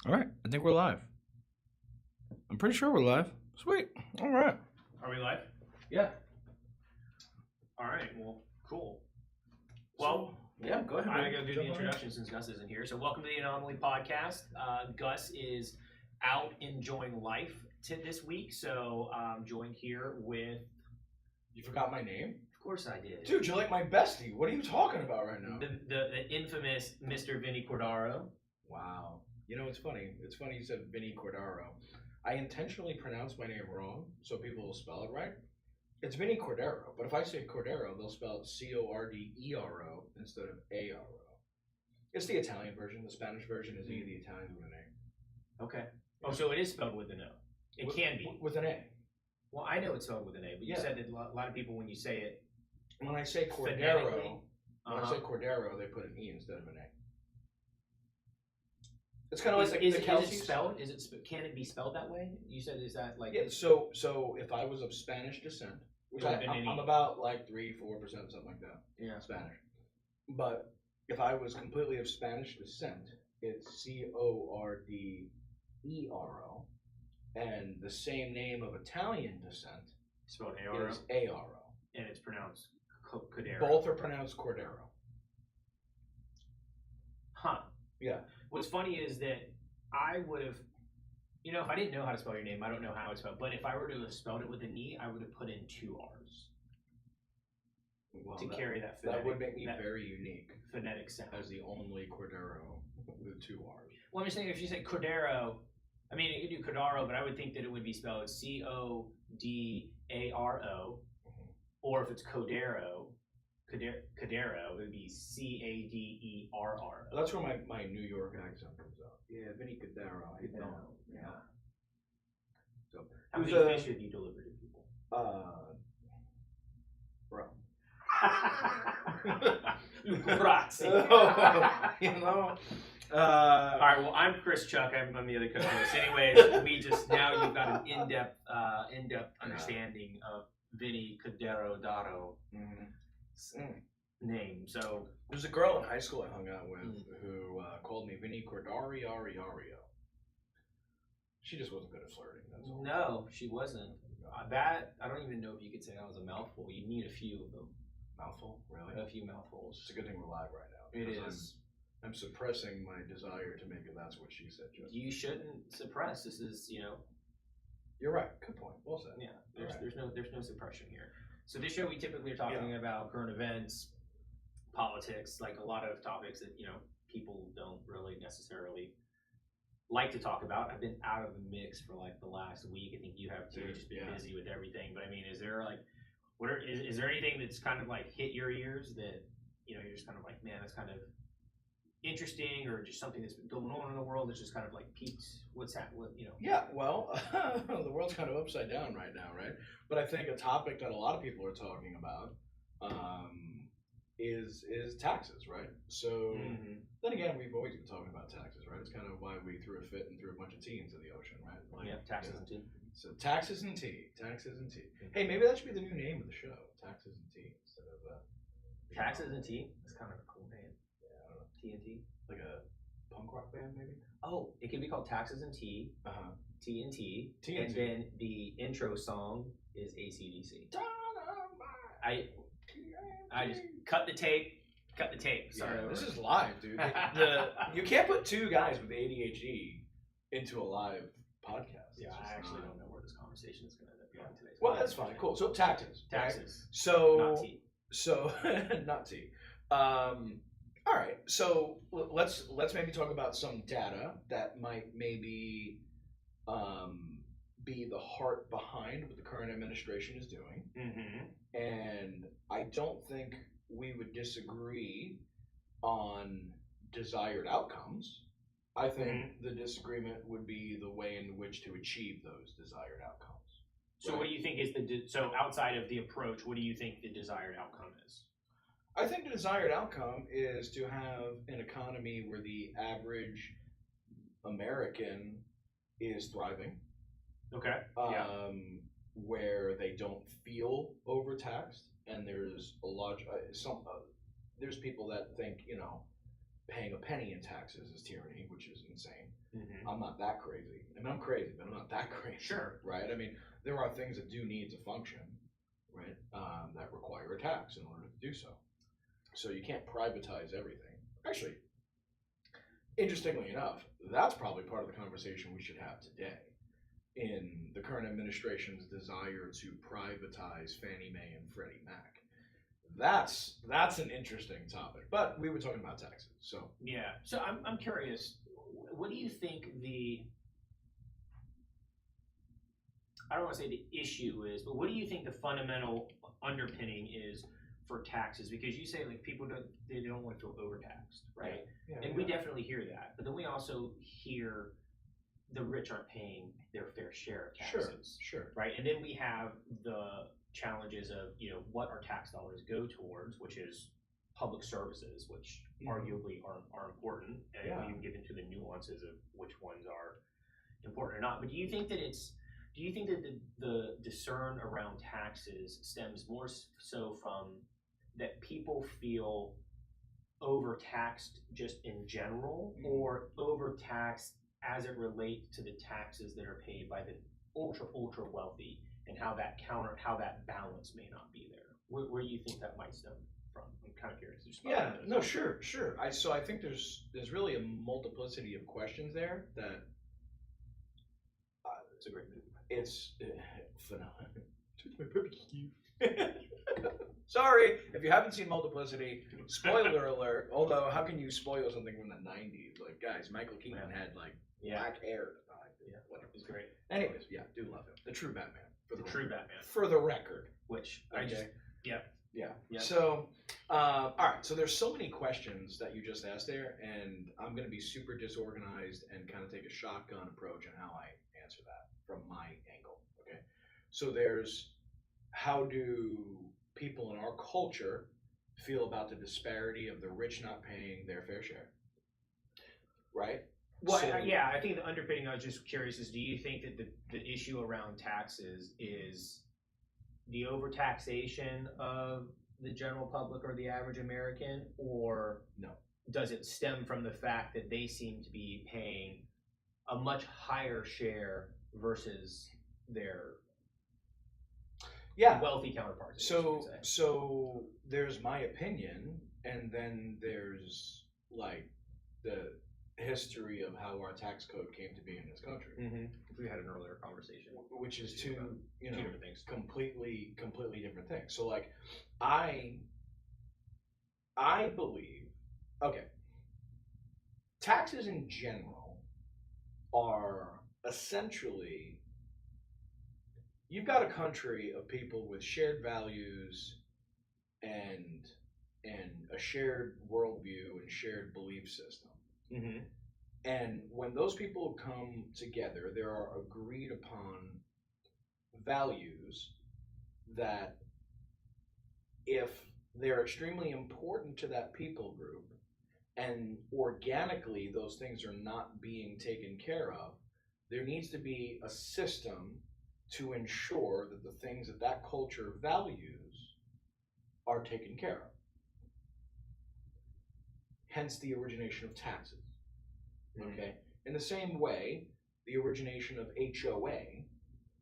All right, I think we're live. I'm pretty sure we're live. Sweet. All right. Are we live? Yeah. All right. Well, cool. Well, Yeah, go ahead. I'm going to do the Jump on in. introduction since Gus isn't here. So, welcome to the Anomaly Podcast. Gus is out enjoying life this week, so I'm joined here with. You forgot my name? Of course, I did. Dude, you're like my bestie. What are you talking about right now? The infamous Mr. Vinny Cordaro. Wow. You know, it's funny. It's funny you said Vinny Cordaro. I intentionally pronounced my name wrong so people will spell it right. It's Vinny Cordero, but if I say Cordero, they'll spell it Cordero instead of Aro. It's the Italian version. The Spanish version is E. The Italian with an A. Okay. Oh, so it is spelled with an O. It can be. With an A. Well, I know it's spelled with an A, but you said that a lot of people, when you say it. When I say Cordero, they put an E instead of an A. It's kind of like the Kelseys. Is it spelled? Can it be spelled that way? You said, is that like? Yeah. So if I was of Spanish descent, which I'm about like 3-4%, something like that. Yeah. Spanish. But if I was completely of Spanish descent, it's Cordero, and the same name of Italian descent spelled Aro. Is Aro, and it's pronounced Cordero. Both are pronounced Cordero. Huh. Yeah. What's funny is that I would have, if I didn't know how to spell your name, I don't know how it's spelled, but if I were to have spelled it with an E, I would have put in 2 R's. Well, to carry that phonetic, that would make me very unique. Phonetic sound. As the only Cordero with 2 R's. Well, I'm just saying, if you say Cordero, I mean, you could do Cordaro, but I would think that it would be spelled Codaro, or if it's Cordero, it would be Caderr. That's where my New York accent comes out. Yeah, Vinny Cordero. Yeah. So, how many fish have you delivered to people? Bro. Grazie. You know. All right. Well, I'm Chris Chuck. I'm the other co-host. Anyways, you've got an in-depth understanding of Vinny Cordero name. So there's a girl in high school I hung out with who called me Vinny Cordario. She just wasn't good at flirting. That's all. No, she wasn't. That I don't even know if you could say that was a mouthful. You need a few of them. Mouthful, really? A few mouthfuls. It's a good thing we're live right now. It is. I'm suppressing my desire to make it. That's what she said. Just you shouldn't suppress. This is You're right. Good point. Well said. Yeah. There's no suppression here. So this show we typically are talking about current events, politics, like a lot of topics that people don't really necessarily like to talk about. I've been out of the mix for like the last week. I think you have too. Just been busy with everything. But I mean, is there like, is there anything that's kind of like hit your ears that you're just kind of like, man, that's kind of interesting, or just something that's been going on in the world that's just kind of like piqued what's happening? Yeah, well, the world's kind of upside down right now, right? But I think a topic that a lot of people are talking about is taxes, right? So then again, we've always been talking about taxes, right? It's kind of why we threw a fit and threw a bunch of tea into the ocean, right? Like, taxes and tea. So taxes and tea. Hey, maybe that should be the new name of the show. Taxes and tea instead of Taxes and Tea. It's kind of a cool name. Yeah, I don't know. TNT. Like a punk rock band, maybe. Oh, it could be called Taxes and Tea. TNT. And then the intro song is AC/DC. I just cut the tape. Sorry. Yeah, this is live, dude. You can't put 2 guys with ADHD into a live podcast. Yeah, I actually don't know where this conversation is going to end up going today. Well, that's fine. Cool. So taxes. Taxes. Right? So not tea. So not tea. All right. So let's maybe talk about some data that might maybe be the heart behind what the current administration is doing. And I don't think we would disagree on desired outcomes. I think the disagreement would be the way in which to achieve those desired outcomes. So what do you think is so outside of the approach, what do you think the desired outcome is? I think the desired outcome is to have an economy where the average American is thriving. Okay. Where they don't feel overtaxed, and there's a lot. There's people that think paying a penny in taxes is tyranny, which is insane. Mm-hmm. I'm not that crazy. I mean, I'm crazy, but I'm not that crazy. Sure. Right? I mean, there are things that do need to function, right, that require a tax in order to do so. So you can't privatize everything. Actually, interestingly enough, that's probably part of the conversation we should have today in the current administration's desire to privatize Fannie Mae and Freddie Mac. That's an interesting topic, but we were talking about taxes, so yeah. So I'm curious, what do you think I don't want to say the issue is, but what do you think the fundamental underpinning is for taxes? Because you say like people they don't want to feel overtaxed, right? And we definitely hear that, but then we also hear the rich aren't paying their fair share of taxes, sure, right? And then we have the challenges of what our tax dollars go towards, which is public services, which arguably are important, and we can get into the nuances of which ones are important or not. But do you think that the discern around taxes stems more so from that people feel overtaxed just in general, or overtaxed as it relates to the taxes that are paid by the ultra wealthy, and how that balance may not be there? Where do you think that might stem from? I'm kind of curious. Yeah, no, sure. I think there's really a multiplicity of questions there that. It's a great movie. It's phenomenal. It's my puppy. Sorry, if you haven't seen Multiplicity, spoiler alert. Although, how can you spoil something from the '90s? Like, guys, Michael Keaton had like black hair. Whatever. He's great. Anyways, yeah, do love him. The true Batman. Batman. For the record. Which Yeah. So, all right. So there's so many questions that you just asked there, and I'm going to be super disorganized and kind of take a shotgun approach on how I answer that from my angle. Okay. So there's how do people in our culture feel about the disparity of the rich not paying their fair share? Right. Well, I think the underpinning, I was just curious, is do you think that the issue around taxes is the overtaxation of the general public or the average American, or no? Does it stem from the fact that they seem to be paying a much higher share versus their wealthy counterparts? So there's my opinion, and then there's like the history of how our tax code came to be in this country. Mm-hmm. We had an earlier conversation, which is two different things, completely different things. So like, I believe, okay, taxes in general are essentially, you've got a country of people with shared values and a shared worldview and shared belief system. Mm-hmm. And when those people come together, there are agreed upon values that, if they're extremely important to that people group and organically those things are not being taken care of, there needs to be a system to ensure that the things that that culture values are taken care of. Hence the origination of taxes. Okay. In the same way, the origination of HOA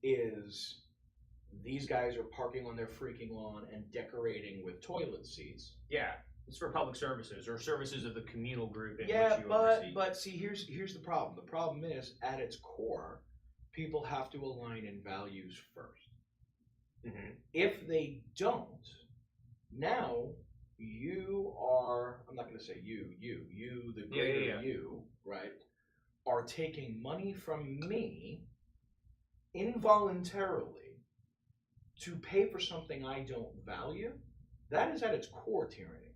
is these guys are parking on their freaking lawn and decorating with toilet seats. Yeah, it's for public services or services of the communal group in which you oversee. But see, here's the problem. The problem is, at its core, people have to align in values first. Mm-hmm. If they don't, now you are, I'm not going to say you, the greater you, right, are taking money from me involuntarily to pay for something I don't value. That is at its core tyranny.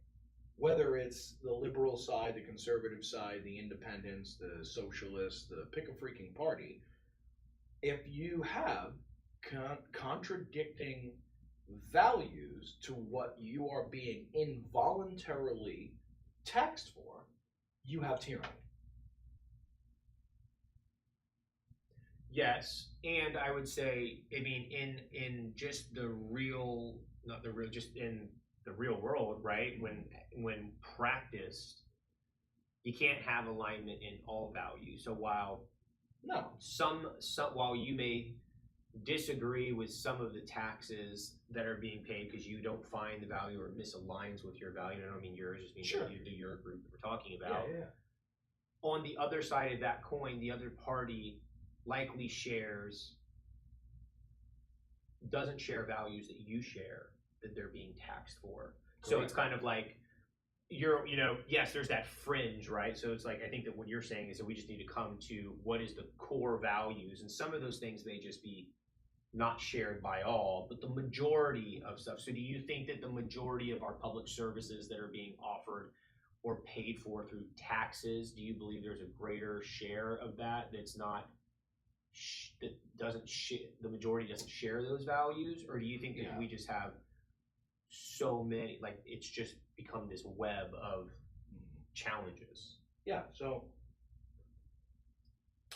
Whether it's the liberal side, the conservative side, the independents, the socialists, the pick a freaking party, if you have contradicting values to what you are being involuntarily taxed for, you have tyranny. Yes, and I would say, I mean, in just the real, not the real, just in the real world, right? When practiced, you can't have alignment in all values. So while No. some while you may disagree with some of the taxes that are being paid because you don't find the value or misaligns with your value, I don't mean yours, just mean Sure. your group that we're talking about. Yeah. On the other side of that coin, the other party likely doesn't share values that you share that they're being taxed for. So Correct. it's kind of like yes, there's that fringe, right? So it's like, I think that what you're saying is that we just need to come to what is the core values, and some of those things may just be not shared by all, but the majority of stuff. So do you think that the majority of our public services that are being offered or paid for through taxes, do you believe there's a greater share of that's not that doesn't the majority doesn't share those values, or do you think that we just have so many, like it's just become this web of challenges? Yeah, so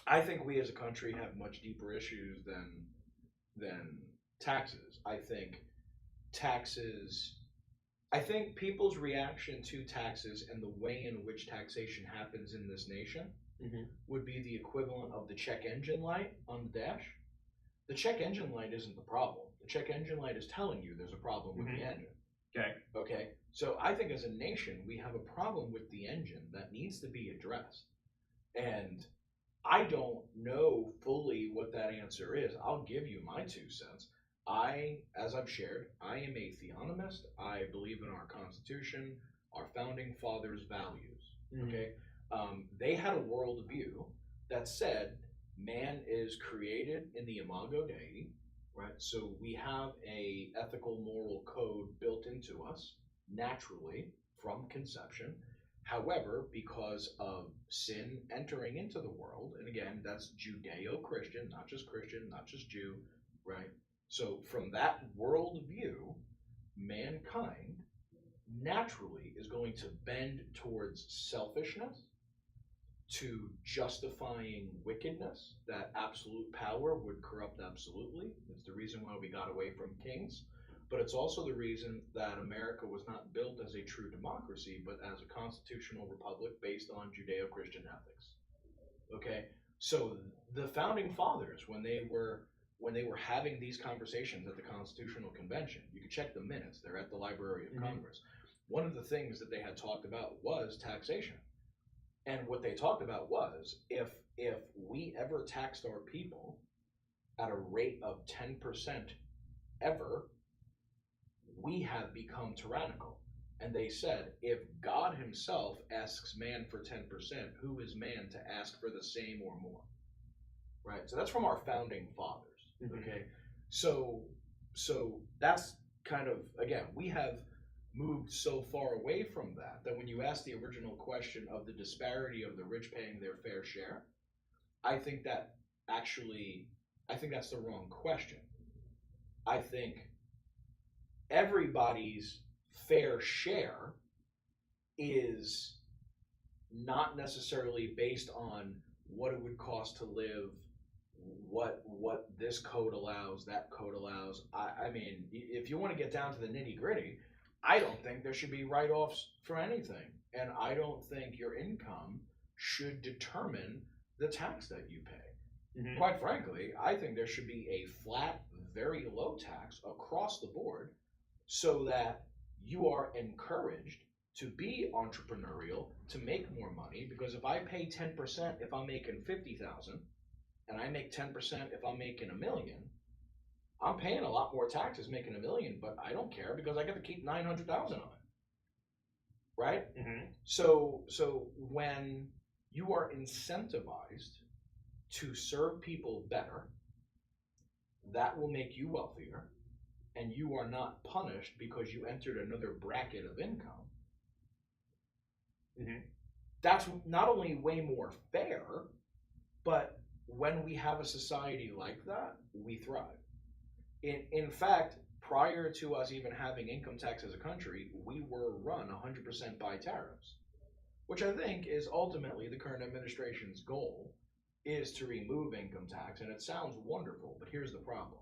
I think we as a country have much deeper issues than taxes. I think people's reaction to taxes and the way in which taxation happens in this nation would be the equivalent of the check engine light on the dash. The check engine light isn't the problem. The check engine light is telling you there's a problem with the engine. Okay. So I think as a nation, we have a problem with the engine that needs to be addressed. And I don't know fully what that answer is. I'll give you my 2 cents. As I've shared, I am a theonomist. I believe in our Constitution, our founding fathers' values. Okay. They had a worldview that said man is created in the imago Dei, right? So we have a ethical moral code built into us naturally from conception. However, because of sin entering into the world, and again, that's Judeo-Christian, not just Jew, right? So from that worldview, mankind naturally is going to bend towards selfishness, to justifying wickedness, that absolute power would corrupt absolutely. It's the reason why we got away from kings. But it's also the reason that America was not built as a true democracy, but as a constitutional republic based on Judeo-Christian ethics. Okay, so the founding fathers, when they were having these conversations at the Constitutional Convention, you can check the minutes. They're at the Library of Congress. One of the things that they had talked about was taxation. And what they talked about was if we ever taxed our people at a rate of 10% ever, we have become tyrannical. And they said, if God himself asks man for 10%, who is man to ask for the same or more? Right? So that's from our founding fathers. Okay? So that's kind of, again, we have moved so far away from that when you ask the original question of the disparity of the rich paying their fair share, I think that's the wrong question. I think everybody's fair share is not necessarily based on what it would cost to live, what this code allows, that code allows. I mean, if you want to get down to the nitty gritty, I don't think there should be write-offs for anything. And I don't think your income should determine the tax that you pay. Quite frankly, I think there should be a flat, very low tax across the board so that you are encouraged to be entrepreneurial, to make more money. Because if I pay 10% if I'm making $50,000 and I make 10% if I'm making $1 million, I'm paying a lot more taxes making $1 million, but I don't care because I get to keep $900,000 on it, right? So when you are incentivized to serve people better, that will make you wealthier, and you are not punished because you entered another bracket of income. That's not only way more fair, but when we have a society like that, we thrive. In fact, prior to us even having income tax as a country, we were run 100% by tariffs, which I think is ultimately the current administration's goal, is to remove income tax. And it sounds wonderful, but here's the problem.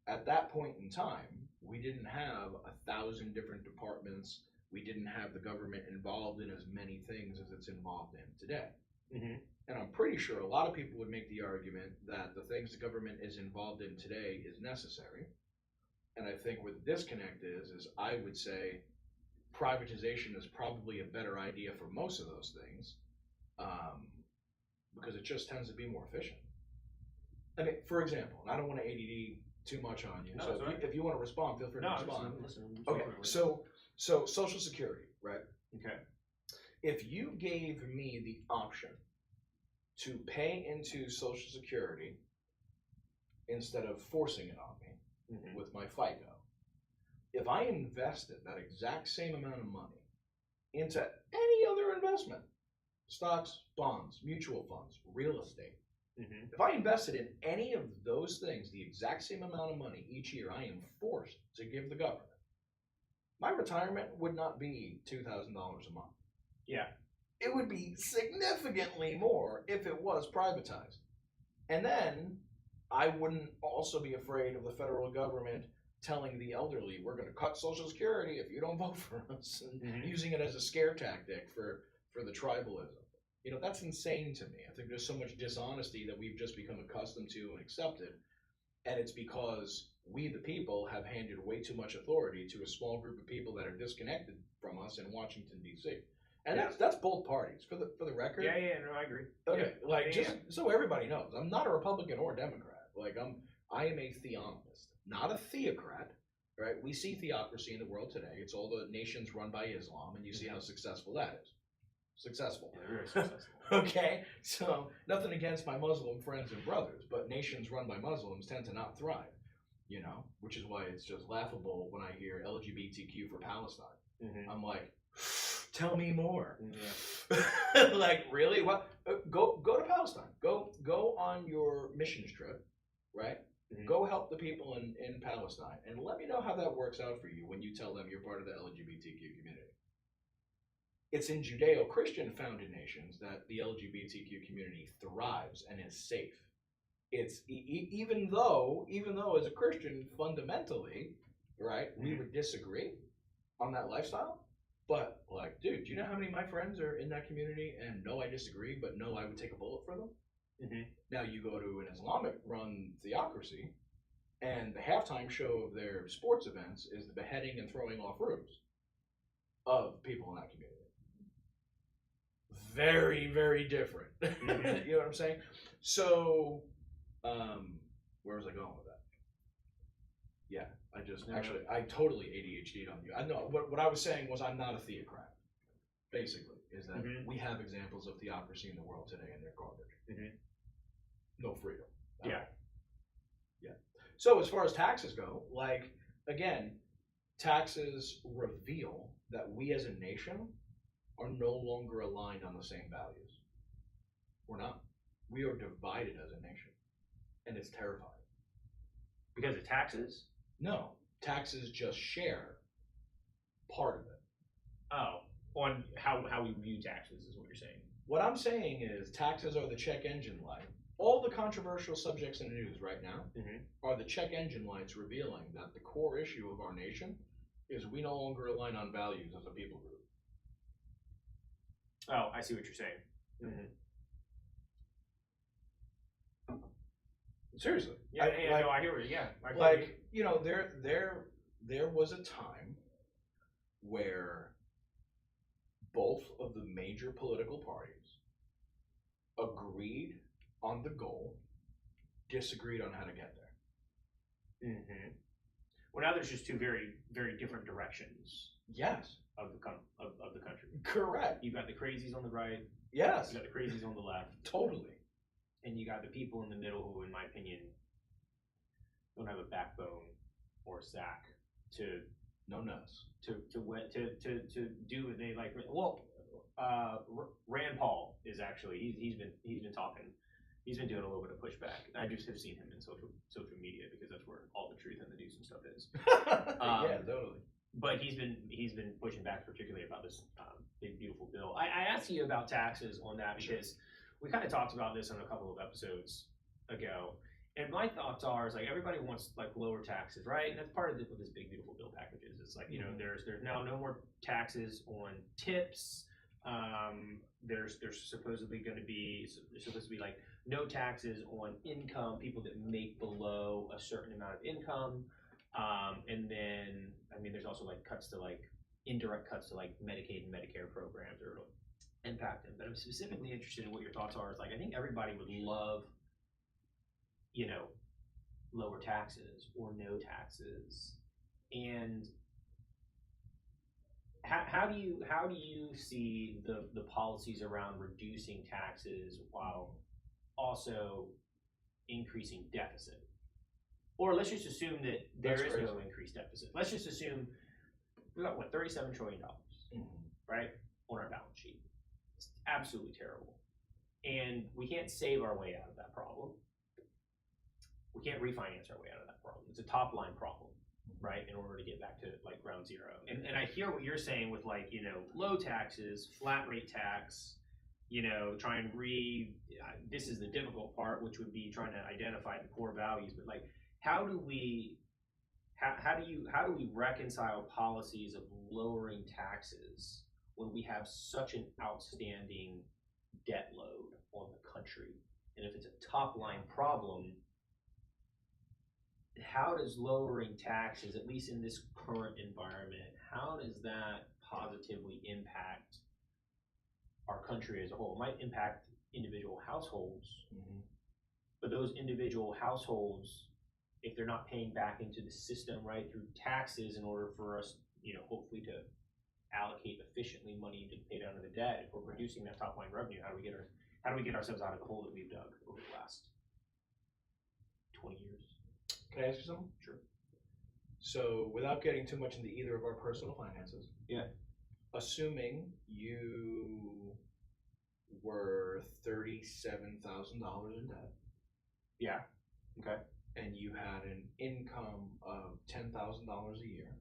At that point in time, we didn't have 1,000 different departments we didn't have the government involved in as many things as it's involved in today. Mm-hmm. And I'm pretty sure a lot of people would make the argument that the things the government is involved in today is necessary. And I think where the disconnect is I would say privatization is probably a better idea for most of those things, because it just tends to be more efficient. I mean, for example, and I don't want to ADD too much on you, so if you want to respond, feel free to respond. Okay, so Social Security, right? Okay. If you gave me the option to pay into Social Security instead of forcing it on me with my FICO, if I invested that exact same amount of money into any other investment, stocks, bonds, mutual funds, real estate, if I invested in any of those things, the exact same amount of money each year, I am forced to give the government, my retirement would not be $2,000 a month. Yeah. It would be significantly more if it was privatized. And then I wouldn't also be afraid of the federal government telling the elderly, we're going to cut Social Security if you don't vote for us, and using it as a scare tactic for the tribalism. You know, that's insane to me. I think there's so much dishonesty that we've just become accustomed to and accepted. And it's because we, the people, have handed way too much authority to a small group of people that are disconnected from us in Washington, D.C. And that's both parties, for the record. Yeah, no, I agree. Okay, so everybody knows, I'm not a Republican or Democrat. Like, I am a theonomist, not a theocrat, right? We see theocracy in the world today. It's all the nations run by Islam, and you see how successful that is. Successful. Yeah, very successful. Okay, so nothing against my Muslim friends and brothers, but nations run by Muslims tend to not thrive, you know, which is why it's just laughable when I hear LGBTQ for Palestine. I'm like, tell me more. Yeah. Like, really? What? Go to Palestine. Go on your missions trip, right? Go help the people in Palestine, and let me know how that works out for you when you tell them you're part of the LGBTQ community. It's in Judeo-Christian founded nations that the LGBTQ community thrives and is safe. It's even though as a Christian, fundamentally, right, we would disagree on that lifestyle. But, like, dude, do you know how many of my friends are in that community and no, I disagree, but no, I would take a bullet for them? Now you go to an Islamic-run theocracy, and the halftime show of their sports events is the beheading and throwing off roofs of people in that community. Very, very different. You know what I'm saying? So, where was I going with that? Yeah, I totally ADHD'd on you. I know what I was saying was I'm not a theocrat. Basically, is that we have examples of theocracy in the world today, and they're garbage. No freedom. Yeah. So as far as taxes go, like, again, taxes reveal that we as a nation are no longer aligned on the same values. We're not. We are divided as a nation, and it's terrifying. Because of taxes? No, taxes just share part of it. Oh, on how we view taxes is what you're saying. What I'm saying is taxes are the check engine light. All the controversial subjects in the news right now are the check engine lights revealing that the core issue of our nation is we no longer align on values as a people group. Oh, I see what you're saying. Seriously. Yeah, no, I hear it. Yeah. Like, you know, there was a time where both of the major political parties agreed on the goal, disagreed on how to get there. Well, now there's just two very, very different directions. Yes. Of the country. Correct. You've got the crazies on the right. Yes. You got the crazies on the left. Totally. And you got the people in the middle who, in my opinion, don't have a backbone or a sack to no nuts to do what they like. Well, Rand Paul is actually he's been talking. He's been doing a little bit of pushback. I just have seen him in social media because that's where all the truth and the news and stuff is. Yeah, totally. But he's been pushing back, particularly about this big beautiful bill. I asked you about taxes on that because we kind of talked about this on a couple of episodes ago, And my thoughts are, is like everybody wants like lower taxes, right? And that's part of what this big beautiful bill package is. It's like, you know, there's now no more taxes on tips. There's supposedly going to be like no taxes on income, people that make below a certain amount of income. And then I mean, there's also like cuts to like indirect cuts to like Medicaid and Medicare programs or impact them. But I'm specifically interested in what your thoughts are. It's like I think everybody would love, you know, lower taxes or no taxes. And how do you see the policies around reducing taxes while also increasing deficit? Or let's just assume that there is no increased deficit. Let's just assume we got what, $37 trillion, right, on our balance sheet. It's absolutely terrible, and we can't save our way out of that problem. We can't refinance our way out of that problem. It's a top line problem, right? In order to get back to like ground zero. And I hear what you're saying with like, you know, low taxes, flat rate tax, you know, try and this is the difficult part, which would be trying to identify the core values. But like, how do we reconcile policies of lowering taxes when we have such an outstanding debt load on the country? And if it's a top line problem, how does lowering taxes, at least in this current environment, how does that positively impact our country as a whole? It might impact individual households, but those individual households, if they're not paying back into the system, right, through taxes in order for us, you know, hopefully to allocate efficiently money to pay down the debt, if we're reducing that top line revenue, how do we get ourselves out of the hole that we've dug over the last 20 years? Can I ask you something? Sure. So, without getting too much into either of our personal finances, assuming you were $37,000 in debt, okay, and you had an income of $10,000 a year,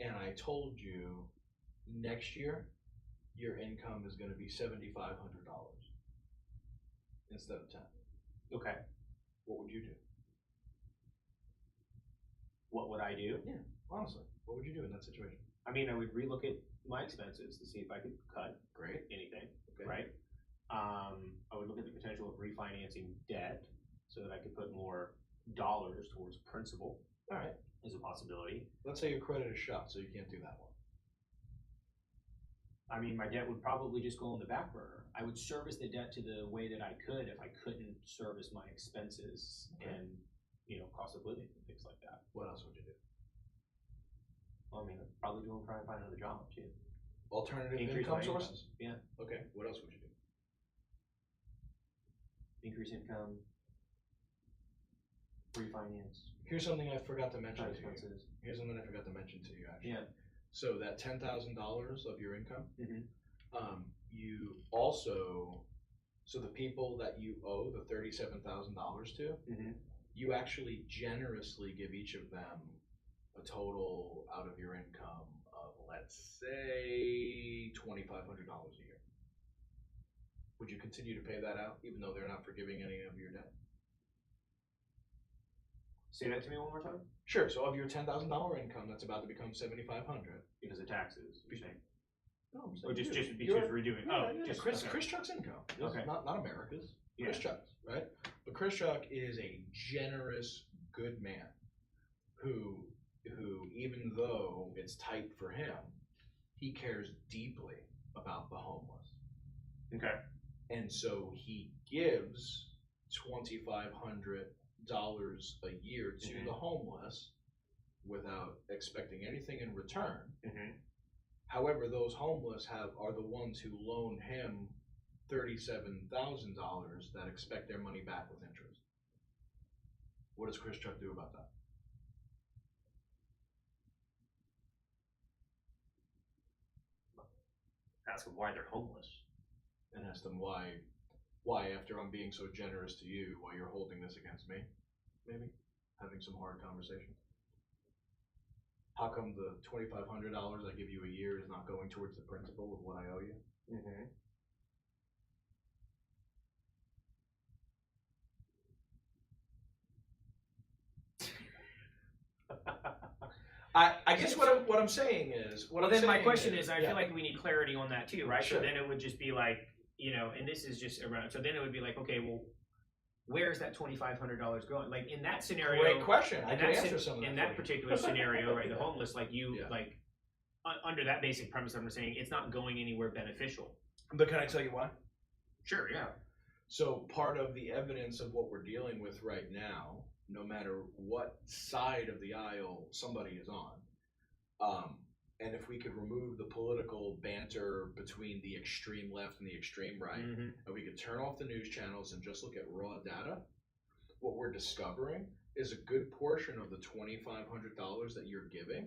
and I told you next year your income is going to be $7,500 instead of 10. Okay. What would you do? What would I do? Yeah, honestly, what would you do in that situation? I mean, I would relook at my expenses to see if I could cut anything, right? I would look at the potential of refinancing debt so that I could put more dollars towards principal. All right. As a possibility. Let's say your credit is shot, so you can't do that one. I mean, my debt would probably just go on the back burner. I would service the debt to the way that I could if I couldn't service my expenses and, you know, cost of living and things like that. What else would you do? Well, I mean, I'd probably try and find another job too. Alternative income sources? Yeah. Okay. What else would you do? Increase income. Refinance. Here's something I forgot to mention to you. Expenses. Here's something I forgot to mention to you, actually. Yeah. So that $10,000 of your income, you also, so the people that you owe the $37,000 to, you actually generously give each of them a total out of your income of, let's say, $2,500 a year. Would you continue to pay that out, even though they're not forgiving any of your debt? Say that to me one more time. Sure. So of your $10,000 income, that's about to become $7,500 because of taxes. You're saying? No, I'm saying or just redoing. Chris Chuck's income. Not America's. Yeah. Chris Chuck's, right? But Chris Chuck is a generous, good man who even though it's tight for him, he cares deeply about the homeless. Okay. And so he gives $2,500 a year to the homeless without expecting anything in return. However, those homeless are the ones who loan him $37,000 that expect their money back with interest. What does Chris Chuck do about that? Ask them why they're homeless. And ask them why after I'm being so generous to you, why you're holding this against me, maybe? Having some hard conversations. How come the $2,500 I give you a year is not going towards the principal of what I owe you? I guess what I'm saying is my question is, I feel like we need clarity on that too, right? Sure. So then it would just be like, and this is just around. So then it would be like, okay, well, where's that $2,500 going? Like in that scenario, great question. I can answer some of that. In that particular scenario, right? The homeless, like like under that basic premise, I'm saying it's not going anywhere beneficial. But can I tell you why? Sure, yeah. So part of the evidence of what we're dealing with right now, no matter what side of the aisle somebody is on, and if we could remove the political banter between the extreme left and the extreme right, and we could turn off the news channels and just look at raw data, what we're discovering is a good portion of the $2,500 that you're giving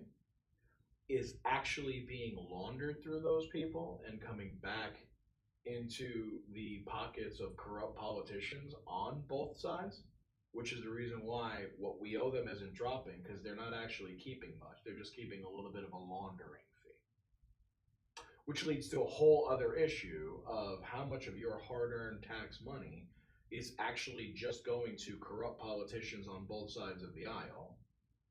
is actually being laundered through those people and coming back into the pockets of corrupt politicians on both sides, which is the reason why what we owe them isn't dropping, because they're not actually keeping much. They're just keeping a little bit of a laundering fee, which leads to a whole other issue of how much of your hard-earned tax money is actually just going to corrupt politicians on both sides of the aisle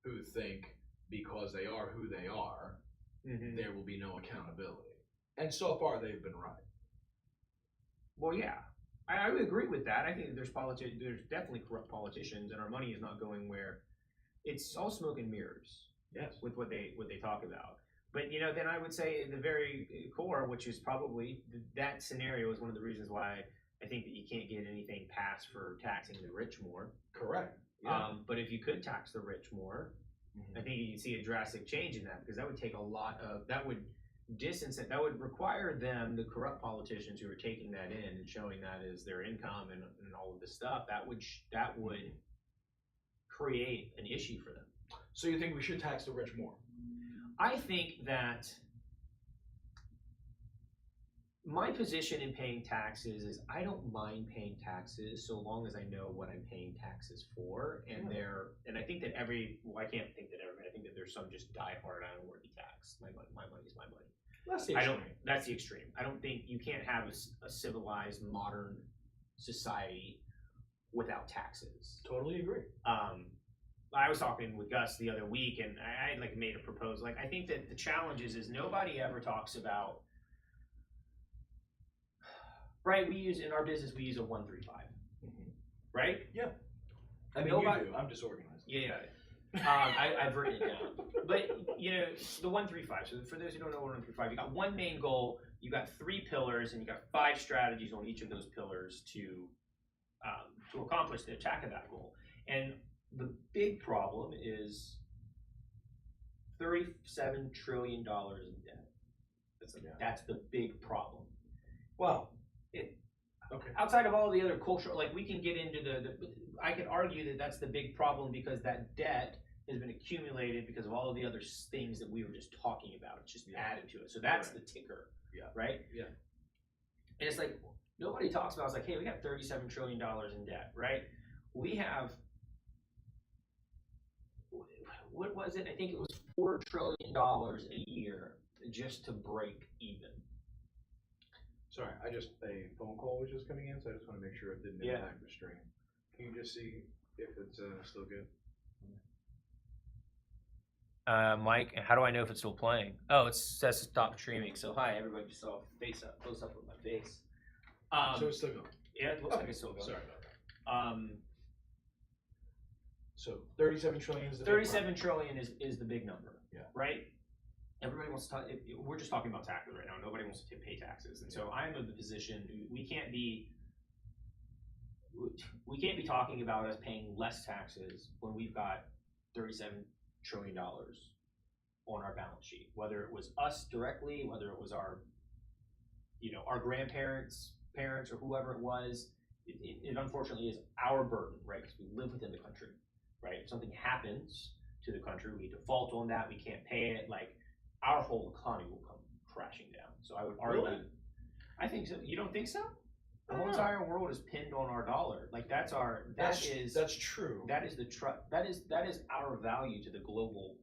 who think because they are who they are, there will be no accountability. And so far, they've been right. Well, yeah, I would agree with that. I think there's definitely corrupt politicians, and our money is not going where it's all smoke and mirrors. Yes, with what they talk about. But then I would say the very core, which is probably that scenario, is one of the reasons why I think that you can't get anything passed for taxing the rich more. Correct. Yeah. But if you could tax the rich more, I think you'd see a drastic change in that, because that would take a lot of that would require them, the corrupt politicians who are taking that in and showing that as their income and all of this stuff, that would create an issue for them. So you think we should tax the rich more? I think that my position in paying taxes is I don't mind paying taxes so long as I know what I'm paying taxes for, and I think that I can't think that everybody. I think that there's some just diehard, I don't want to be taxed. My money is my money. That's the extreme. That's the extreme. I don't think you can't have a civilized modern society without taxes. Totally agree. I was talking with Gus the other week, and I made a proposal. I think that the challenge is nobody ever talks about. Right, in our business we use a 135, right? Yeah. I mean, you do. I'm disorganized. Yeah. I've written it down. But the 135. So for those who don't know what 135, you got one main goal, you got 3 pillars, and you got 5 strategies on each of those pillars to accomplish the attack of that goal. And the big problem is $37 trillion in debt. That's the big problem. Well. Outside of all the other cultural, we can get into I could argue that that's the big problem because that debt has been accumulated because of all of the other things that we were just talking about. It's just added to it. So that's the ticker. Yeah. Right? Yeah. And it's like, nobody talks about, hey, we got $37 trillion in debt, right? We have, what was it? I think it was $4 trillion a year just to break even. Sorry, a phone call was just coming in, so I just want to make sure it didn't impact the stream. Can you just see if it's still good? Mike, how do I know if it's still playing? Oh, it says stop streaming. So hi, everybody, just saw close up with my face. So it's still going. Yeah, it looks like it's still going. Sorry about that. So 37 trillion is the 37 trillion is the big number. Yeah. Right. Everybody wants to talk. We're just talking about taxes right now. Nobody wants to pay taxes, and so I'm of the position we can't be talking about us paying less taxes when we've got $37 trillion on our balance sheet. Whether it was us directly, whether it was our grandparents, parents, or whoever it was, it unfortunately is our burden, right? Because we live within the country, right? If something happens to the country, we default on that, we can't pay it, our whole economy will come crashing down. So I would argue. Really? I think so. You don't think so? The whole entire world is pinned on our dollar. That's true. That is that is our value to the global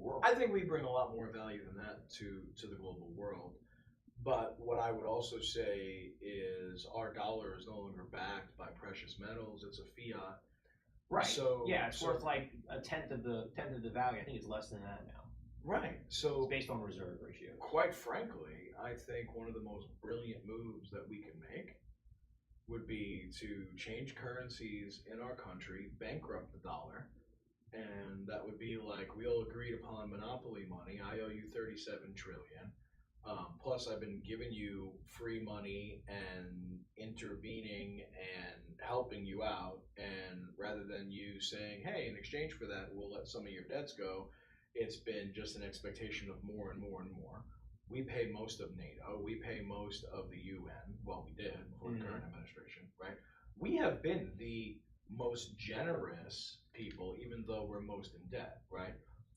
world. I think we bring a lot more value than that to the global world. But what I would also say is our dollar is no longer backed by precious metals. It's a fiat. Right. So it's worth like a tenth of the value. I think it's less than that now. Right. So it's based on reserve ratio. Quite frankly, I think one of the most brilliant moves that we can make would be to change currencies in our country, bankrupt the dollar, and that would be like we all agreed upon monopoly money. I owe you 37 trillion. Plus, I've been giving you free money and intervening and helping you out. And rather than you saying, hey, in exchange for that, we'll let some of your debts go, it's been just an expectation of more and more and more. We pay most of NATO. We pay most of the UN. Well, we did before the current administration, right? We have been the most generous people, even though we're most in debt, right?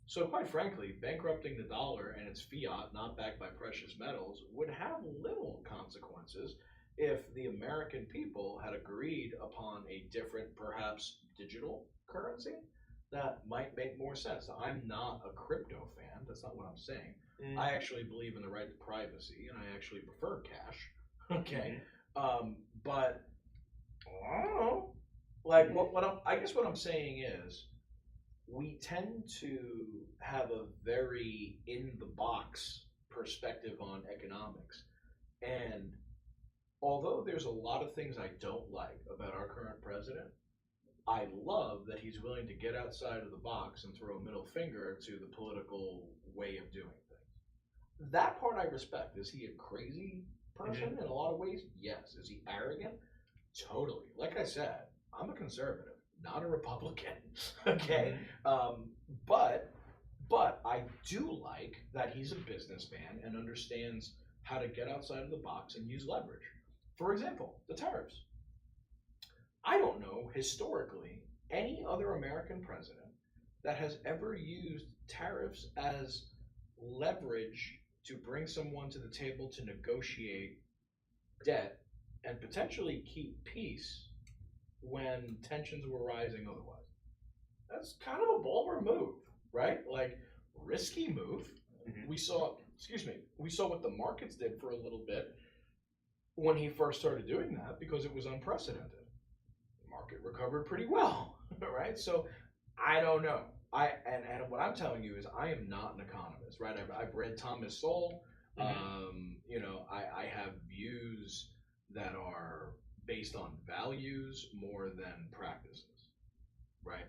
So quite frankly, bankrupting the dollar and its fiat, not backed by precious metals, would have little consequences if the American people had agreed upon a different, perhaps digital currency that might make more sense. Now, I'm not a crypto fan. That's not what I'm saying. I actually believe in the right to privacy, and I actually prefer cash. Okay, but I don't know. Like I guess what I'm saying is, we tend to have a very in the box perspective on economics, and although there's a lot of things I don't like about our current president, I love that he's willing to get outside of the box and throw a middle finger to the political way of doing things. That part I respect. Is he a crazy person in a lot of ways? Yes. Is he arrogant? Totally. Like I said, I'm a conservative, not a Republican. Okay? But I do like that he's a businessman and understands how to get outside of the box and use leverage. For example, the tariffs. I don't know, historically, any other American president that has ever used tariffs as leverage to bring someone to the table to negotiate debt and potentially keep peace when tensions were rising otherwise. That's kind of a bolder move, right? Like, risky move. We saw what the markets did for a little bit when he first started doing that because it was unprecedented. Market recovered pretty well, right? So I don't know. And what I'm telling you is I am not an economist, right? I've read Thomas Sowell. I have views that are based on values more than practices, right?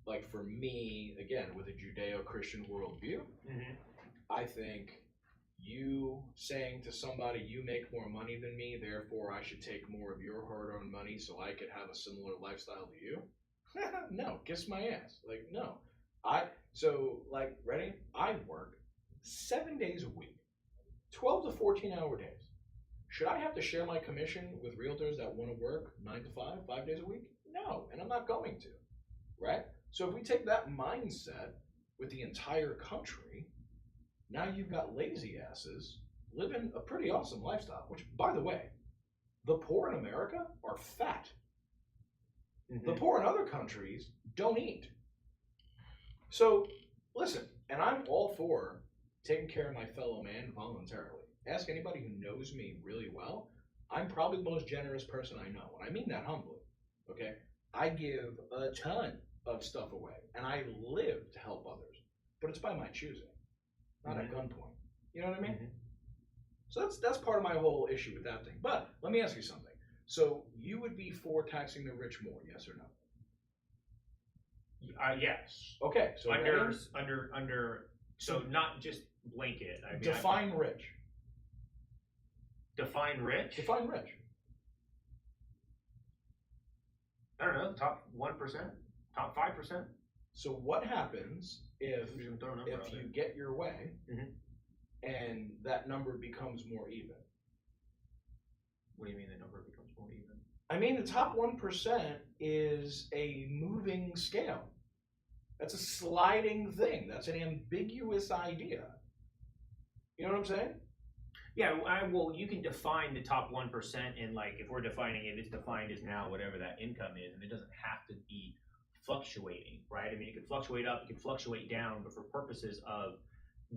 Like for me, again, with a Judeo-Christian worldview, I think you saying to somebody, you make more money than me, therefore I should take more of your hard-earned money so I could have a similar lifestyle to you? No, kiss my ass. Like, no. Ready? I work 7 days a week, 12 to 14-hour days. Should I have to share my commission with realtors that want to work 9 to 5 days a week? No, and I'm not going to, right? So if we take that mindset with the entire country, now you've got lazy asses living a pretty awesome lifestyle, which, by the way, the poor in America are fat. The poor in other countries don't eat. So, listen, and I'm all for taking care of my fellow man voluntarily. Ask anybody who knows me really well. I'm probably the most generous person I know, and I mean that humbly, okay? I give a ton of stuff away, and I live to help others, but it's by my choosing. Not at gunpoint. You know what I mean? So that's part of my whole issue with that thing. But let me ask you something. So you would be for taxing the rich more, yes or no? Yes. Okay. So under so not just blanket. I mean, define rich. Define rich? Define rich. I don't know, top 1%? Top 5%? So what happens if you get your way and that number becomes more even? What do you mean the number becomes more even? I mean, the top 1% is a moving scale. That's a sliding thing. That's an ambiguous idea. You know what I'm saying? Yeah, well, you can define the top 1%, and like if we're defining it, it's defined as now whatever that income is, and it doesn't have to be fluctuating, right? I mean, it could fluctuate up, it could fluctuate down, but for purposes of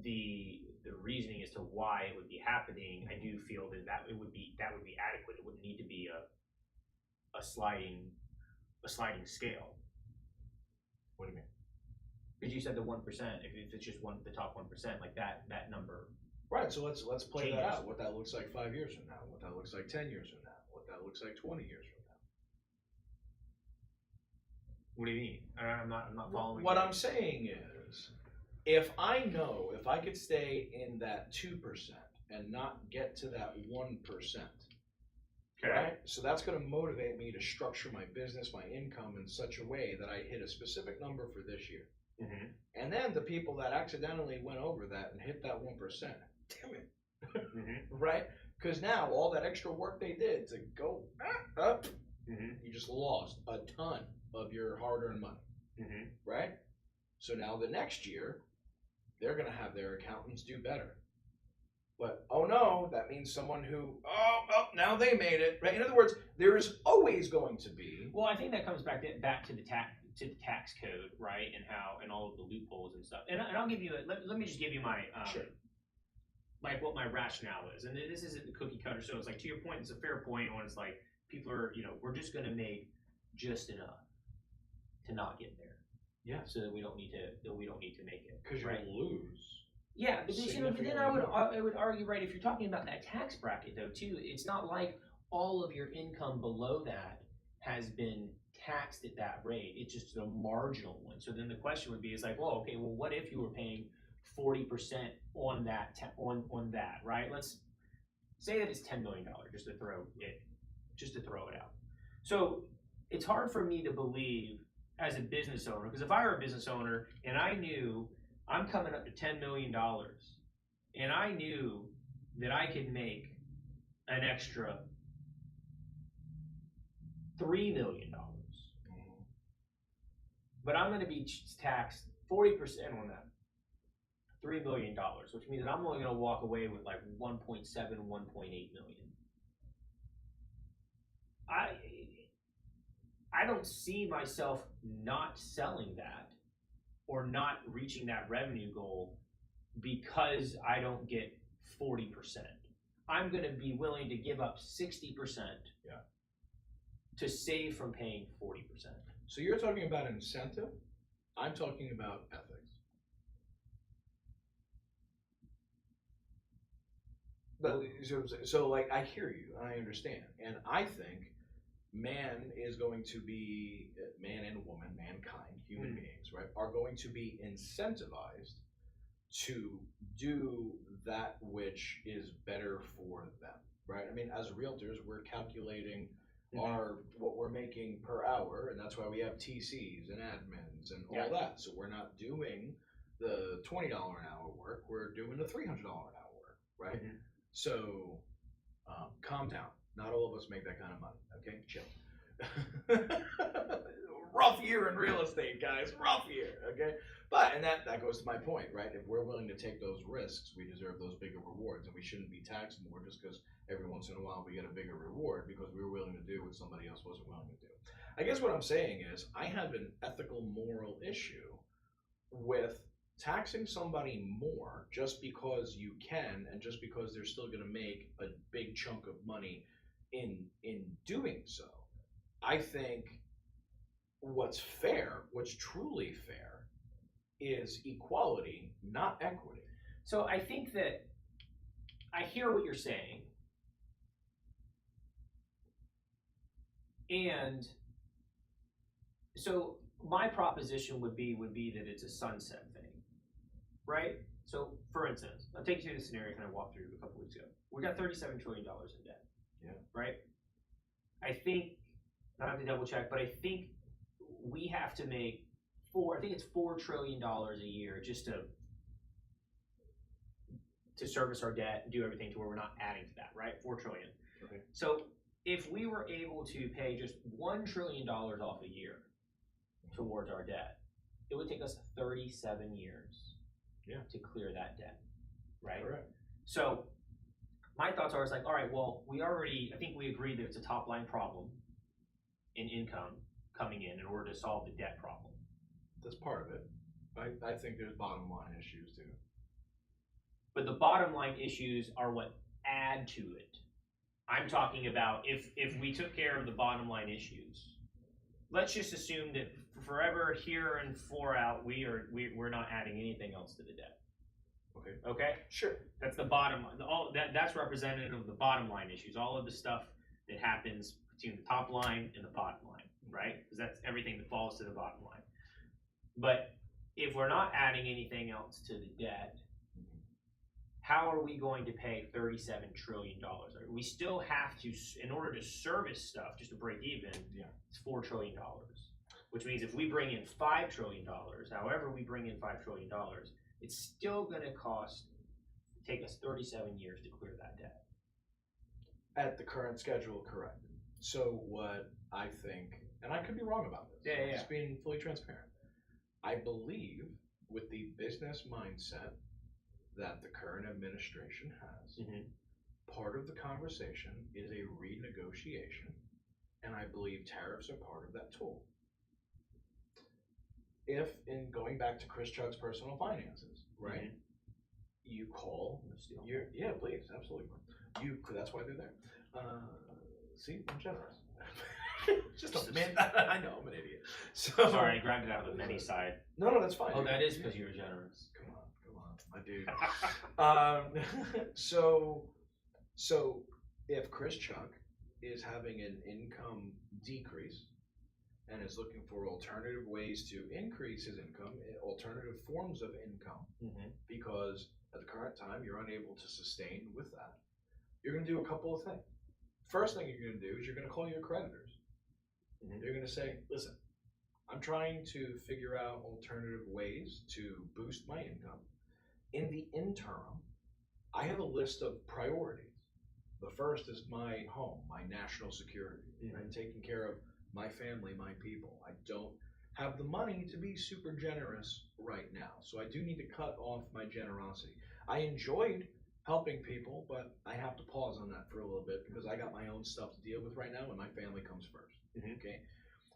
the reasoning as to why it would be happening, I do feel that would be adequate. It wouldn't need to be a sliding scale. What do you mean? Because you said the 1%. If it's just the top 1%, like that number. Right. So let's play changes. that out. What that looks like 5 years from now. What that looks like 10 years from now. What that looks like 20 years from now. What do you mean? I'm not following. What I'm saying is, if I know if I could stay in that 2% and not get to that 1%, Okay. right? So that's going to motivate me to structure my business, my income in such a way that I hit a specific number for this year. Mm-hmm. And then the people that accidentally went over that and hit that 1%, damn it, Mm-hmm. right? Because now all that extra work they did to go up, you just lost a ton of your hard-earned money, right? So now the next year, they're going to have their accountants do better. But, oh no, that means someone who, now they made it, right? In other words, there is always going to be. Well, I think that comes back to the tax code, right? And all of the loopholes and stuff. And I'll give you, let me just give you my, Sure. like what my rationale is. And this isn't the cookie cutter, so it's like, to your point, it's a fair point when it's like, people are, we're just going to make just enough to not get there. Yeah. So that we don't need to make it. Because right? you'll lose. Yeah, because then I would argue, right, if you're talking about that tax bracket though too, it's not like all of your income below that has been taxed at that rate. It's just a marginal one. So then the question would be, is like, well, okay, well, what if you were paying 40% on that on that, right? Let's say that it's $10 million just to throw it out. So it's hard for me to believe as a business owner, because if I were a business owner and I knew I'm coming up to $10 million and I knew that I could make an extra $3 million, but I'm going to be taxed 40% on that $3 million, which means that I'm only going to walk away with like 1.7, 1.8 million. I don't see myself not selling that or not reaching that revenue goal because I don't get 40%. I'm going to be willing to give up 60% to save from paying 40%. So you're talking about incentive. I'm talking about ethics. But, so like, I hear you, I understand. And I think man and woman, mankind, human beings, right, are going to be incentivized to do that which is better for them, right? I mean, as realtors, we're calculating what we're making per hour, and that's why we have TCs and admins and all that. So we're not doing the $20 an hour work, we're doing the $300 an hour work, right? So calm down. Not all of us make that kind of money, okay? Chill. Rough year in real estate, guys. Rough year, okay? But, and that goes to my point, right? If we're willing to take those risks, we deserve those bigger rewards, and we shouldn't be taxed more just because every once in a while we get a bigger reward because we were willing to do what somebody else wasn't willing to do. I guess what I'm saying is I have an ethical, moral issue with taxing somebody more just because you can and just because they're still going to make a big chunk of money in doing so. I think what's fair, what's truly fair, is equality, not equity. So I think that I hear what you're saying, and so my proposition would be that it's a sunset thing, right? So for instance, I'll take you through the scenario I walked through a couple weeks ago. We got $37 trillion in debt. Yeah. Right? I think, I have to double check, but I think we have to make $4 trillion a year just to service our debt and do everything to where we're not adding to that, right? $4 trillion. Okay. So if we were able to pay just $1 trillion off a year towards our debt, it would take us 37 years to clear that debt, right? Correct. So my thoughts are, it's like, all right, well, I think we agreed that it's a top line problem in income coming in order to solve the debt problem. That's part of it. I think there's bottom line issues too. But the bottom line issues are what add to it. I'm talking about if we took care of the bottom line issues, let's just assume that forever here and fore out, we're not adding anything else to the debt. Okay. Okay. Sure. That's the bottom line. That's representative of the bottom line issues. All of the stuff that happens between the top line and the bottom line, right? Because that's everything that falls to the bottom line. But if we're not adding anything else to the debt, how are we going to pay $37 trillion? We still have to, in order to service stuff, just to break even, it's $4 trillion. Which means if we bring in $5 trillion, however we bring in $5 trillion, it's still going to take us 37 years to clear that debt. At the current schedule, correct. So what I think, and I could be wrong about this, just being fully transparent, I believe with the business mindset that the current administration has, part of the conversation is a renegotiation, and I believe tariffs are part of that tool. If, in going back to Chris Chugg's personal finances, right, you call, yeah, please, absolutely. That's why they're there. See, I'm generous. Just a minute. I know, I'm an idiot. So, sorry, I grabbed it out of the many side. No, that's fine. Oh, that is because you were generous. Come on, my dude. So if Chris Chuck is having an income decrease and is looking for alternative ways to increase his income, alternative forms of income, because at the current time you're unable to sustain with that, you're going to do a couple of things. First thing you're going to do is you're going to call your creditors. You're going to say, listen, I'm trying to figure out alternative ways to boost my income. In the interim, I have a list of priorities. The first is my home, my national security, right? Taking care of my family, my people. I don't have the money to be super generous right now, so I do need to cut off my generosity. I enjoyed helping people, but I have to pause on that for a little bit because I got my own stuff to deal with right now and my family comes first. Okay.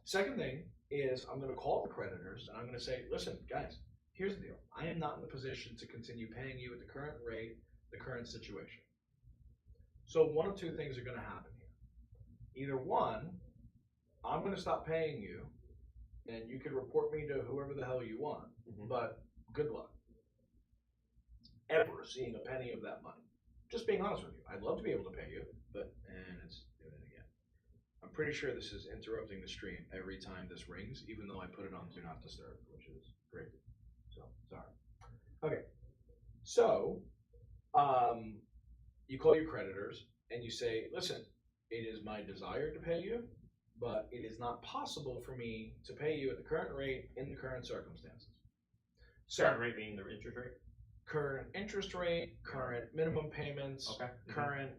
Second thing is I'm going to call the creditors and I'm going to say, listen, guys, here's the deal. I am not in the position to continue paying you at the current rate, the current situation. So one of two things are going to happen here. Either one, I'm going to stop paying you and you can report me to whoever the hell you want, but good luck ever seeing a penny of that money. Just being honest with you. I'd love to be able to pay you, but, and it's doing it again. I'm pretty sure this is interrupting the stream every time this rings, even though I put it on Do Not Disturb, which is crazy. So, sorry. Okay. So, you call your creditors and you say, listen, it is my desire to pay you, but it is not possible for me to pay you at the current rate in the current circumstances. So, current rate being the interest rate? Current interest rate, current minimum payments, current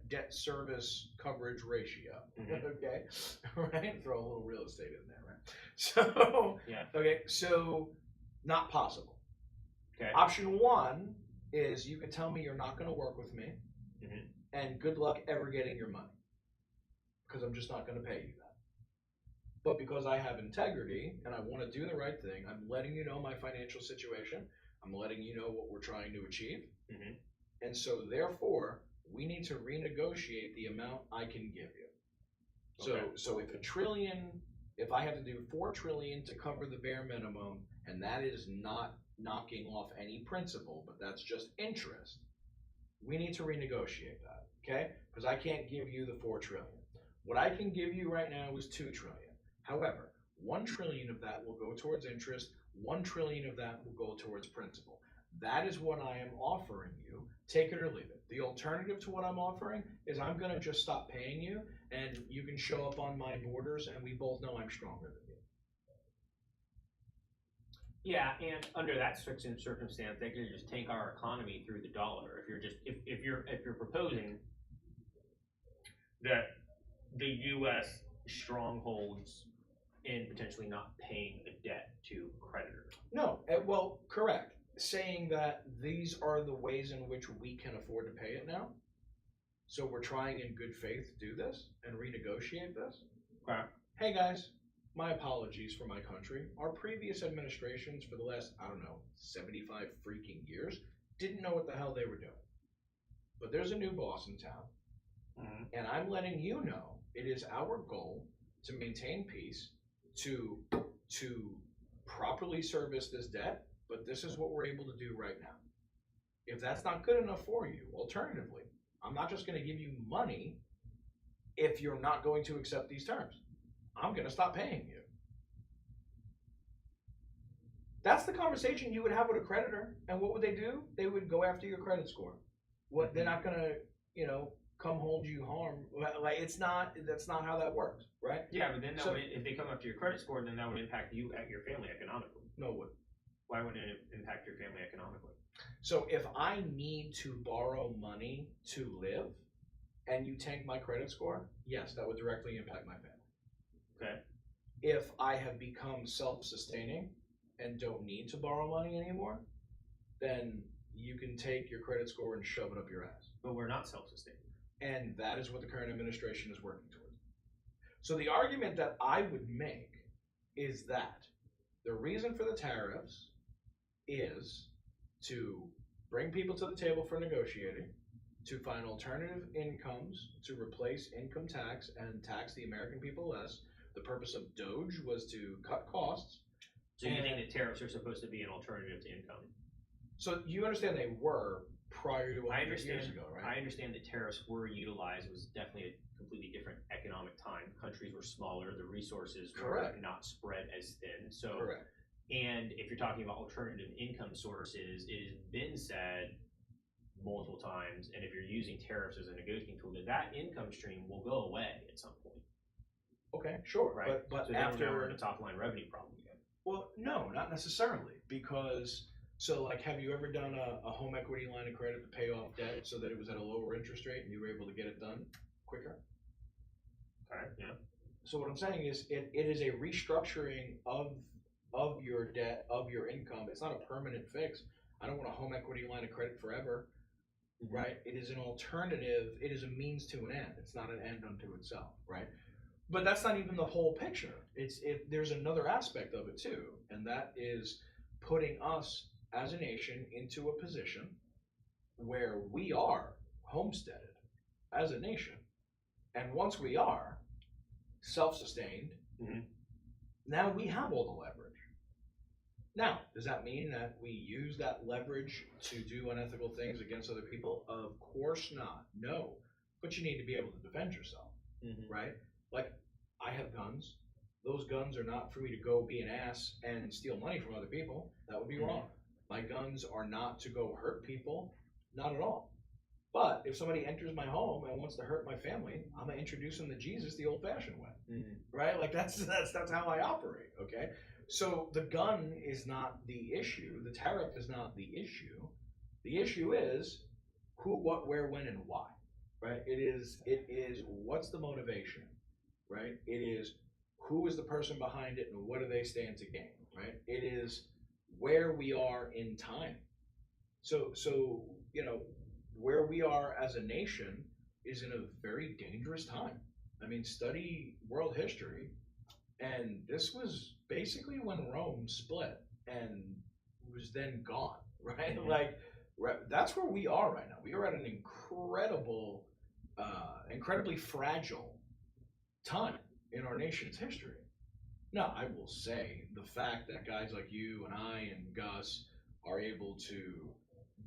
debt service coverage ratio. Okay, right? Throw a little real estate in there, right? So, okay, so not possible. Okay. Option one is you can tell me you're not going to work with me, and good luck ever getting your money, because I'm just not going to pay you that. But because I have integrity and I want to do the right thing, I'm letting you know my financial situation. I'm letting you know what we're trying to achieve. And so therefore, we need to renegotiate the amount I can give you. So if I have to do $4 trillion to cover the bare minimum, and that is not knocking off any principal, but that's just interest, we need to renegotiate that, okay? Because I can't give you the $4 trillion. What I can give you right now is $2 trillion. However, $1 trillion of that will go towards interest, $1 trillion of that will go towards principal. That is what I am offering you. Take it or leave it. The alternative to what I'm offering is I'm going to just stop paying you, and you can show up on my borders, and we both know I'm stronger than you. Yeah, and under that circumstance, they could just tank our economy through the dollar. If you're proposing that the U.S. strongholds in potentially not paying a debt to creditors. No, well, correct. Saying that these are the ways in which we can afford to pay it now. So we're trying in good faith to do this and renegotiate this. Okay. Hey guys, my apologies for my country. Our previous administrations for the last, 75 freaking years didn't know what the hell they were doing. But there's a new boss in town. And I'm letting you know it is our goal to maintain peace, to properly service this debt, but this is what we're able to do right now. If that's not good enough for you, alternatively, I'm not just going to give you money if you're not going to accept these terms. I'm going to stop paying you. That's the conversation you would have with a creditor. And what would they do? They would go after your credit score. What they're not going to, come hold you harm. Like that's not how that works, right? Yeah, but then if they come after your credit score, then that would impact you and your family economically. No, it wouldn't. Why wouldn't it impact your family economically? So if I need to borrow money to live and you tank my credit score, yes, that would directly impact my family. Okay. If I have become self-sustaining and don't need to borrow money anymore, then you can take your credit score and shove it up your ass. But we're not self-sustaining. And that is what the current administration is working towards. So the argument that I would make is that the reason for the tariffs is to bring people to the table for negotiating, to find alternative incomes to replace income tax and tax the American people less. The purpose of DOGE was to cut costs. So you think that tariffs are supposed to be an alternative to income? So you understand they were prior to 100 years ago, right? I understand that tariffs were utilized. It was definitely a completely different economic time. Countries were smaller. The resources were not spread as thin. So, correct. And if you're talking about alternative income sources, it has been said multiple times, and if you're using tariffs as a negotiating tool, that income stream will go away at some point. Okay, sure. Right. But so after we're in a top line revenue problem again. Well, no, not necessarily. Because, so like, have you ever done a home equity line of credit to pay off debt so that it was at a lower interest rate and you were able to get it done quicker? Okay, yeah. So what I'm saying is it is a restructuring of your debt, of your income. It's not a permanent fix. I don't want a home equity line of credit forever, right? It is an alternative. It is a means to an end. It's not an end unto itself, right? But that's not even the whole picture. There's another aspect of it too, and that is putting us as a nation into a position where we are homesteaded as a nation. And once we are self-sustained, now we have all the leverage. Now, does that mean that we use that leverage to do unethical things against other people? Of course not. No. But you need to be able to defend yourself, right? Like, I have guns. Those guns are not for me to go be an ass and steal money from other people. That would be wrong. My guns are not to go hurt people. Not at all. But if somebody enters my home and wants to hurt my family, I'm going to introduce them to Jesus the old-fashioned way, right? Like, that's how I operate, okay? So the gun is not the issue. The tariff is not the issue. The issue is who, what, where, when, and why, right? It is what's the motivation, right? It is who is the person behind it and what do they stand to gain, right? It is where we are in time. So where we are as a nation is in a very dangerous time. I mean, study world history, and this was basically when Rome split and was then gone, right? That's where we are right now. We are at an incredibly fragile time in our nation's history. Now, I will say the fact that guys like you and I and Gus are able to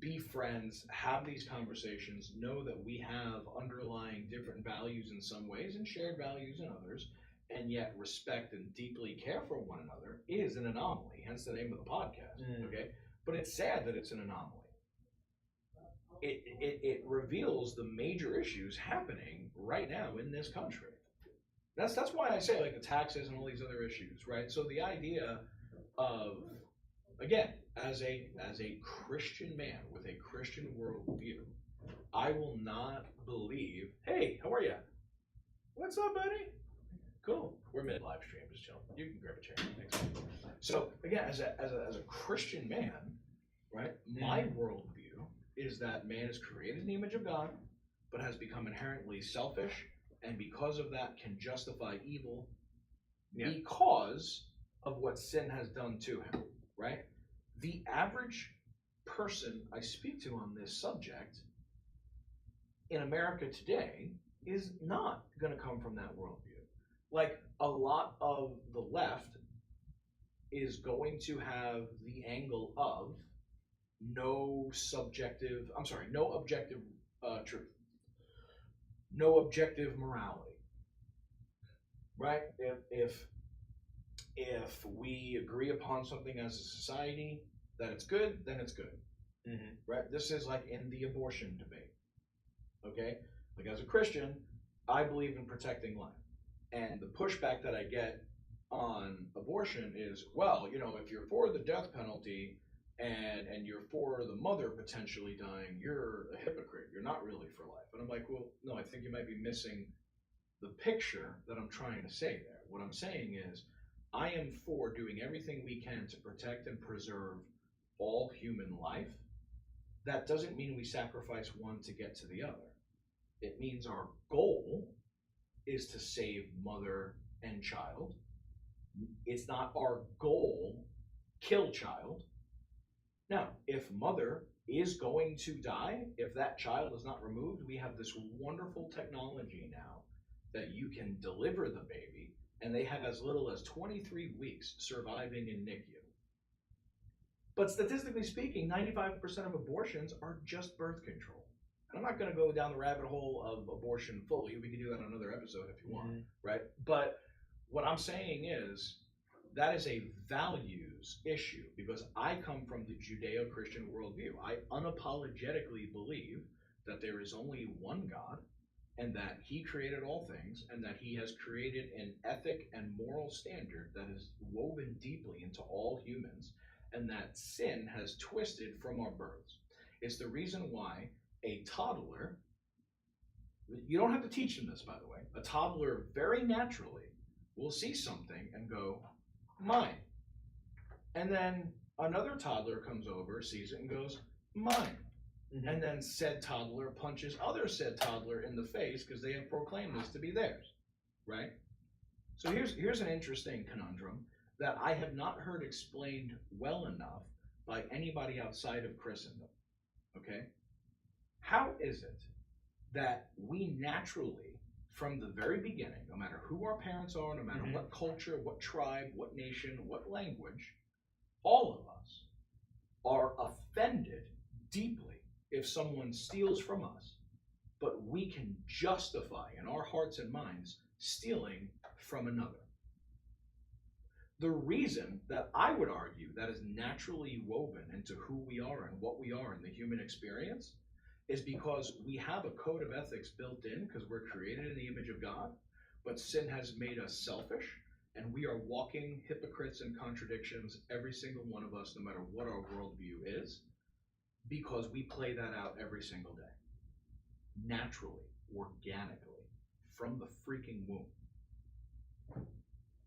be friends, have these conversations, know that we have underlying different values in some ways and shared values in others, and yet respect and deeply care for one another is an anomaly, hence the name of the podcast, okay? But it's sad that it's an anomaly. It reveals the major issues happening right now in this country. That's why I say, like, the taxes and all these other issues, right? So the idea of, again, as a Christian man with a Christian worldview, I will not believe, hey, how are you? What's up, buddy? Cool. We're mid live stream, just chilling. You can grab a chair. Thanks. So again, as a Christian man, right? My worldview is that man is created in the image of God, but has become inherently selfish, and because of that can justify evil because of what sin has done to him, right? The average person I speak to on this subject in America today is not going to come from that worldview. Like a lot of the left is going to have the angle of no objective truth, no objective morality, right? If we agree upon something as a society that it's good, then it's good, right? This is like in the abortion debate, okay? Like as a Christian, I believe in protecting life, and the pushback that I get on abortion is, well, if you're for the death penalty and you're for the mother potentially dying, you're a hypocrite. You're not really for life. And I'm like, well, no, I think you might be missing the picture that I'm trying to say there. What I'm saying is, I am for doing everything we can to protect and preserve all human life. That doesn't mean we sacrifice one to get to the other. It means our goal is to save mother and child. It's not our goal kill child. Now, if mother is going to die, if that child is not removed, we have this wonderful technology now that you can deliver the baby, and they have as little as 23 weeks surviving in NICU. But statistically speaking, 95% of abortions are just birth control. And I'm not going to go down the rabbit hole of abortion fully. We can do that on another episode if you want, right? But what I'm saying is that is a values issue, because I come from the Judeo-Christian worldview. I unapologetically believe that there is only one God, and that he created all things, and that he has created an ethic and moral standard that is woven deeply into all humans, and that sin has twisted from our births. It's the reason why a toddler, you don't have to teach them this, by the way, a toddler very naturally will see something and go, mine. And then another toddler comes over, sees it, and goes, mine. And then said toddler punches other said toddler in the face because they have proclaimed this to be theirs, right? So here's an interesting conundrum that I have not heard explained well enough by anybody outside of Christendom, okay? How is it that we naturally, from the very beginning, no matter who our parents are, no matter what culture, what tribe, what nation, what language, all of us are offended deeply if someone steals from us, but we can justify in our hearts and minds stealing from another? The reason that I would argue that is naturally woven into who we are and what we are in the human experience is because we have a code of ethics built in because we're created in the image of God, but sin has made us selfish, and we are walking hypocrites and contradictions, every single one of us, no matter what our worldview is, because we play that out every single day. Naturally, organically, from the freaking womb.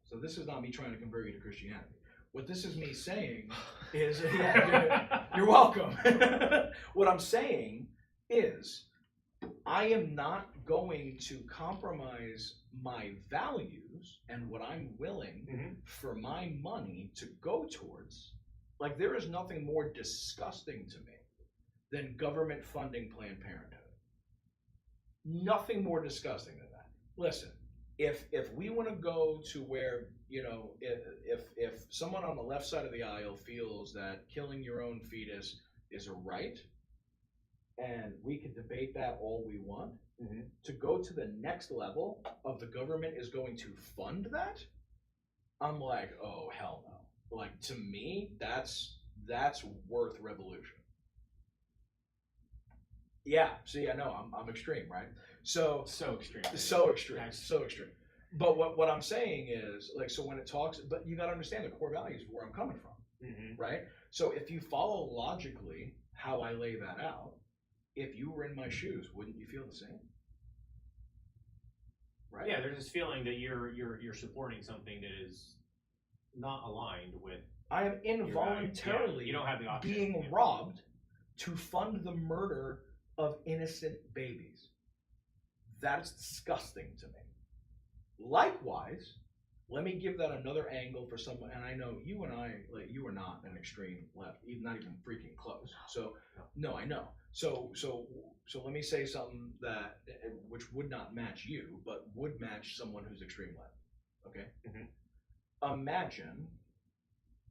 So this is not me trying to convert you to Christianity. What this is me saying is, you're welcome. What I'm saying is, I am not going to compromise my values and what I'm willing for my money to go towards. Like, there is nothing more disgusting to me than government funding Planned Parenthood. Nothing more disgusting than that. Listen, if we want to go to where, if someone on the left side of the aisle feels that killing your own fetus is a right, and we can debate that all we want, to go to the next level of the government is going to fund that, I'm like, oh, hell no. Like, to me, that's worth revolution. Yeah, see, I know, I'm extreme, right? So extreme. So extreme. But what I'm saying is, like, so when it talks, but you got to understand the core values of where I'm coming from, right? So if you follow logically how I lay that out, if you were in my shoes, wouldn't you feel the same? Right? Yeah, there's this feeling that you're supporting something that is not aligned with. I am involuntarily you don't have the option. Being robbed to fund the murder of innocent babies. That's disgusting to me. Likewise, let me give that another angle for someone, and I know you and I, like, you are not an extreme left, not even freaking close. So, no, I know. So let me say something that, which would not match you, but would match someone who's extreme left. Okay? Mm-hmm. Imagine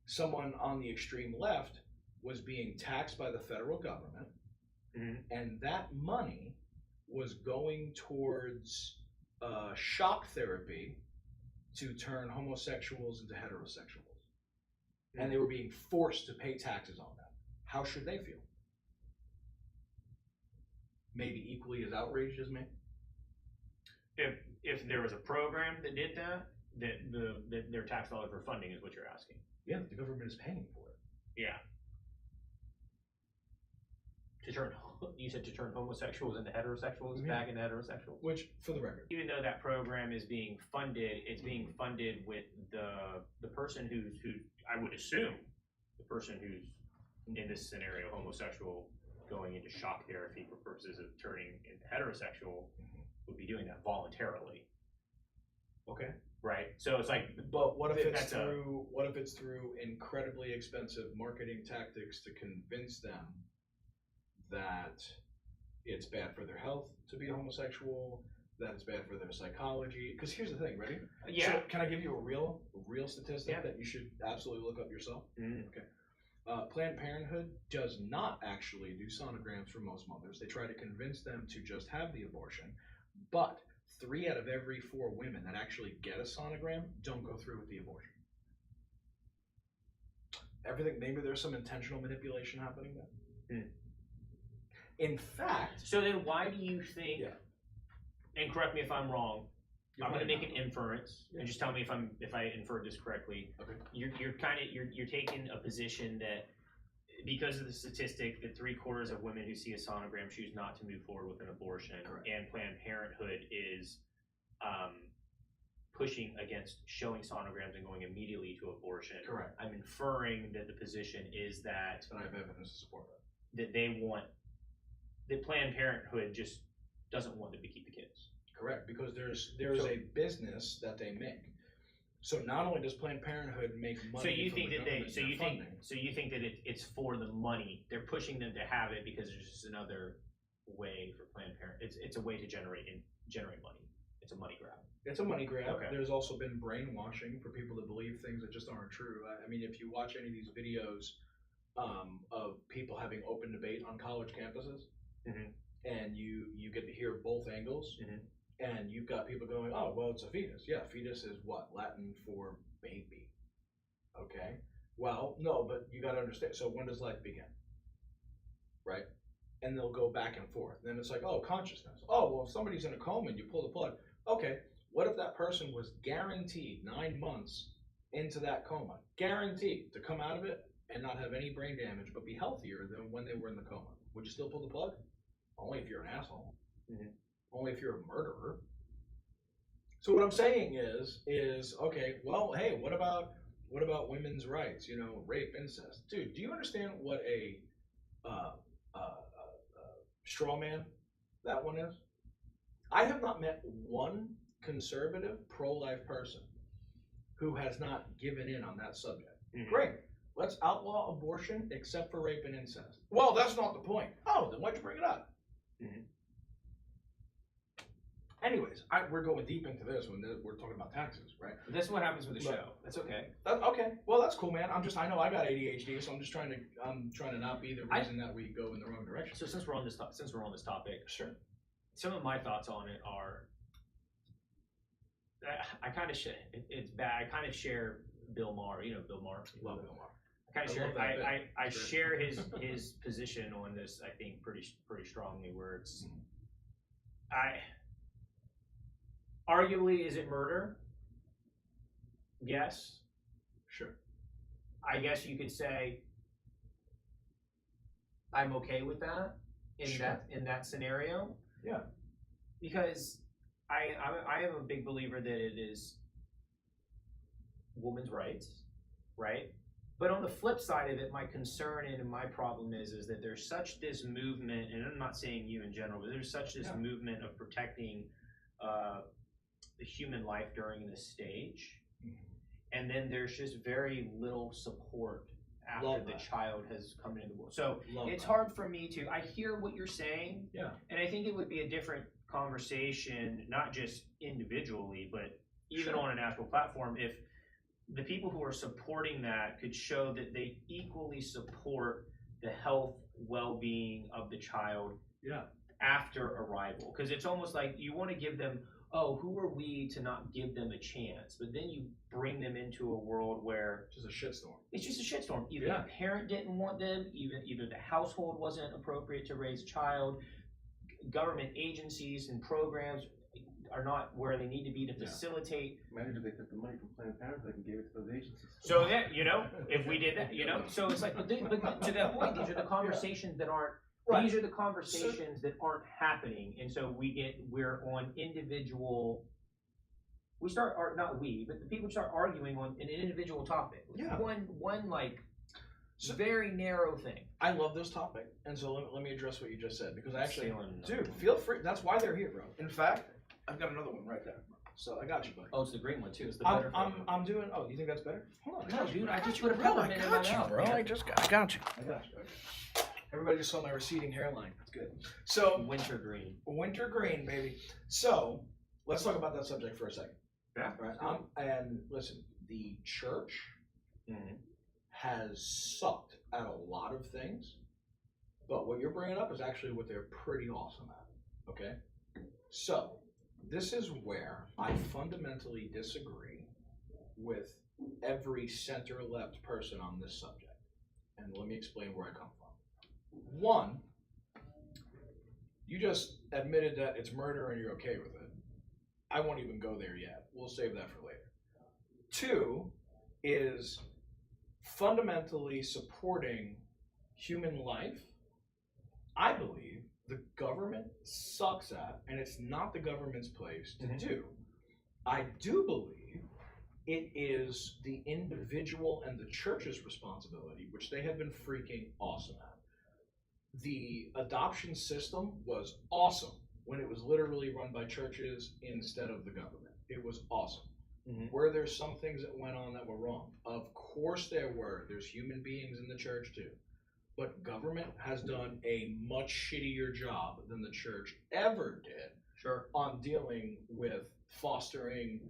someone on the extreme left was being taxed by the federal government, Mm-hmm. and that money was going towards shock therapy to turn homosexuals into heterosexuals. Mm-hmm. And they were being forced to pay taxes on that. How should they feel? Maybe equally as outraged as me? If there was a program that did that, that their tax dollars were funding, is what you're asking. Yeah, the government is paying for it. Yeah. You said to turn homosexuals into heterosexuals, mm-hmm. back into heterosexuals? Which, for the record. Even though that program is being funded, it's being funded with the person who's I would assume, the person who's in this scenario, homosexual, going into shock therapy for purposes of turning into heterosexual, would be doing that voluntarily. Okay. Right. So it's like, but what if it's through incredibly expensive marketing tactics to convince them that it's bad for their health to be homosexual, that it's bad for their psychology? Because here's the thing, ready? Yeah. So can I give you a real statistic that you should absolutely look up yourself? Mm-hmm. Okay. Planned Parenthood does not actually do sonograms for most mothers. They try to convince them to just have the abortion, but 3 out of every 4 women that actually get a sonogram don't go through with the abortion. Maybe there's some intentional manipulation happening there. Mm. In fact... So then why do you think, and correct me if I'm wrong, I'm going to make an inference, and just tell me if I inferred this correctly. Okay. You're taking a position that because of the statistic that 3/4 of women who see a sonogram choose not to move forward with an abortion, correct. And Planned Parenthood is pushing against showing sonograms and going immediately to abortion. Correct. I'm inferring that the position is that, and I have evidence to support that, that Planned Parenthood just doesn't want them to keep the kids. Correct, because there's a business that they make. So not only does Planned Parenthood make money, you think that it's for the money. They're pushing them to have it because it's just another way for Planned Parenthood. It's a way to generate money. It's a money grab. It's a money grab. Okay. There's also been brainwashing for people to believe things that just aren't true. I mean, if you watch any of these videos of people having open debate on college campuses, mm-hmm. and you get to hear both angles. Mm-hmm. And you've got people going, oh, well, it's a fetus. Yeah, fetus is what? Latin for baby. Okay. Well, no, but you got to understand. So when does life begin? Right? And they'll go back and forth. Then it's like, oh, consciousness. Oh, well, if somebody's in a coma and you pull the plug. Okay, what if that person was guaranteed 9 months into that coma, guaranteed to come out of it and not have any brain damage, but be healthier than when they were in the coma? Would you still pull the plug? Only if you're an asshole. Mm-hmm. Only if you're a murderer. So what I'm saying is okay, well, hey, what about women's rights? You know, rape, incest. Dude, do you understand what a straw man that one is? I have not met one conservative pro-life person who has not given in on that subject. Mm-hmm. Great. Let's outlaw abortion except for rape and incest. Well, that's not the point. Oh, then why'd you bring it up? Mm-hmm. Anyways, we're going deep into this when we're talking about taxes, right? That's what happens with the show. That's okay. Okay. Well, that's cool, man. I know I got ADHD, so I'm trying to not be the reason that we go in the wrong direction. So since we're on this topic, sure. Some of my thoughts on it are, I kind of share. It's bad. I kind of share Bill Maher. You know Bill Maher. Love Bill Maher. I share his position on this. I think pretty strongly. Where it's, arguably, is it murder? Yes. Sure. I guess you could say I'm okay with that in that scenario. Yeah. Because I am a big believer that it is women's rights, right? But on the flip side of it, my concern and my problem is that there's such this movement, and I'm not saying you in general, but there's such this movement of protecting the human life during this stage, and then there's just very little support after the child has come into the world. So it's hard for me to. I hear what you're saying, and I think it would be a different conversation, not just individually, but even on a national platform, if the people who are supporting that could show that they equally support the health, well-being of the child after arrival. Because it's almost like you want to give them, oh, who are we to not give them a chance? But then you bring them into a world where it's just a shitstorm. It's just a shitstorm. Either the parent didn't want them, either the household wasn't appropriate to raise a child, government agencies and programs are not where they need to be to facilitate. Imagine if they took the money from Planned Parenthood and gave it to those agencies. So if we did that, so it's like, but to that point, these are the conversations that aren't. Right. These are the conversations that aren't happening, and so we're on individual. We start, or not we, but the people start arguing on an individual topic. Yeah. One like very narrow thing. I love this topic, and so let me address what you just said, because actually, dude, feel free. That's why they're here, bro. In fact, I've got another one right there. So I got you, buddy. Oh, it's the green one too. It's the better. I'm doing. Oh, you think that's better? Hold on. No, dude, I just put a peppermint in my mouth. Bro. I got you. Everybody just saw my receding hairline. That's good. So winter green, baby. So let's talk about that subject for a second. Yeah. Right. And listen, the church has sucked at a lot of things, but what you're bringing up is actually what they're pretty awesome at. Okay. So this is where I fundamentally disagree with every center-left person on this subject, and let me explain where I come from. One, you just admitted that it's murder and you're okay with it. I won't even go there yet. We'll save that for later. Two is fundamentally supporting human life. I believe the government sucks at, and it's not the government's place to do. I do believe it is the individual and the church's responsibility, which they have been freaking awesome at. The adoption system was awesome when it was literally run by churches instead of the government. It was awesome. Were there some things that went on that were wrong? Of course there were. There's human beings in the church too. But government has done a much shittier job than the church ever did on dealing with fostering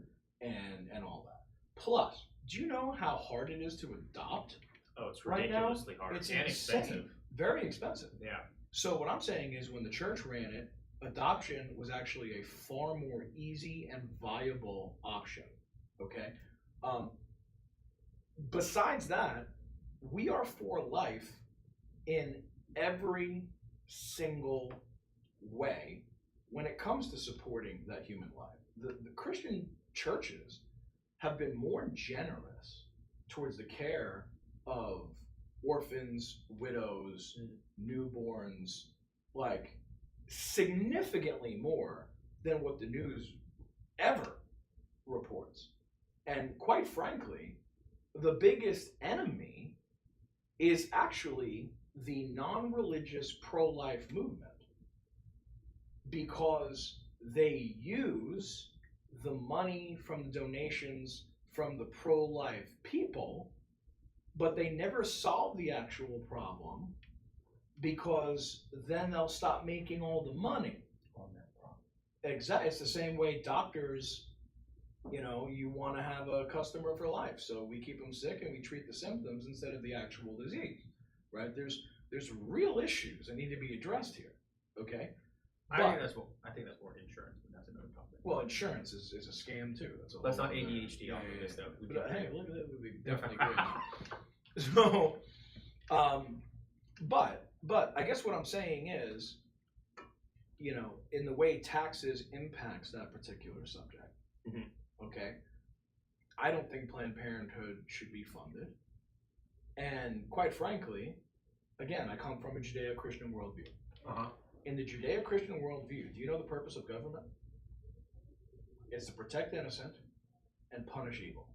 and all that. Plus, do you know how hard it is to adopt? Oh, it's ridiculously hard. It's and insane. Expensive. Very expensive. Yeah. So what I'm saying is when the church ran it, adoption was actually a far more easy and viable option. Okay? Besides that, we are for life in every single way when it comes to supporting that human life. The Christian churches have been more generous towards the care of orphans, widows, newborns, like significantly more than what the news ever reports. And quite frankly, the biggest enemy is actually the non-religious pro-life movement, because they use the money from donations from the pro-life people, but they never solve the actual problem, because then they'll stop making all the money on that problem. Exactly. It's the same way doctors, you want to have a customer for life, so we keep them sick and we treat the symptoms instead of the actual disease, right? There's real issues that need to be addressed here, okay? I think that's more insurance, but that's another topic. Well, insurance is a scam too. That's not ADHD off of this stuff. But, hey, look at that, would be definitely good. So, but I guess what I'm saying is, in the way taxes impacts that particular subject, okay, I don't think Planned Parenthood should be funded. And quite frankly, again, I come from a Judeo-Christian worldview. In the Judeo-Christian worldview, do you know the purpose of government? It's to protect the innocent and punish evil.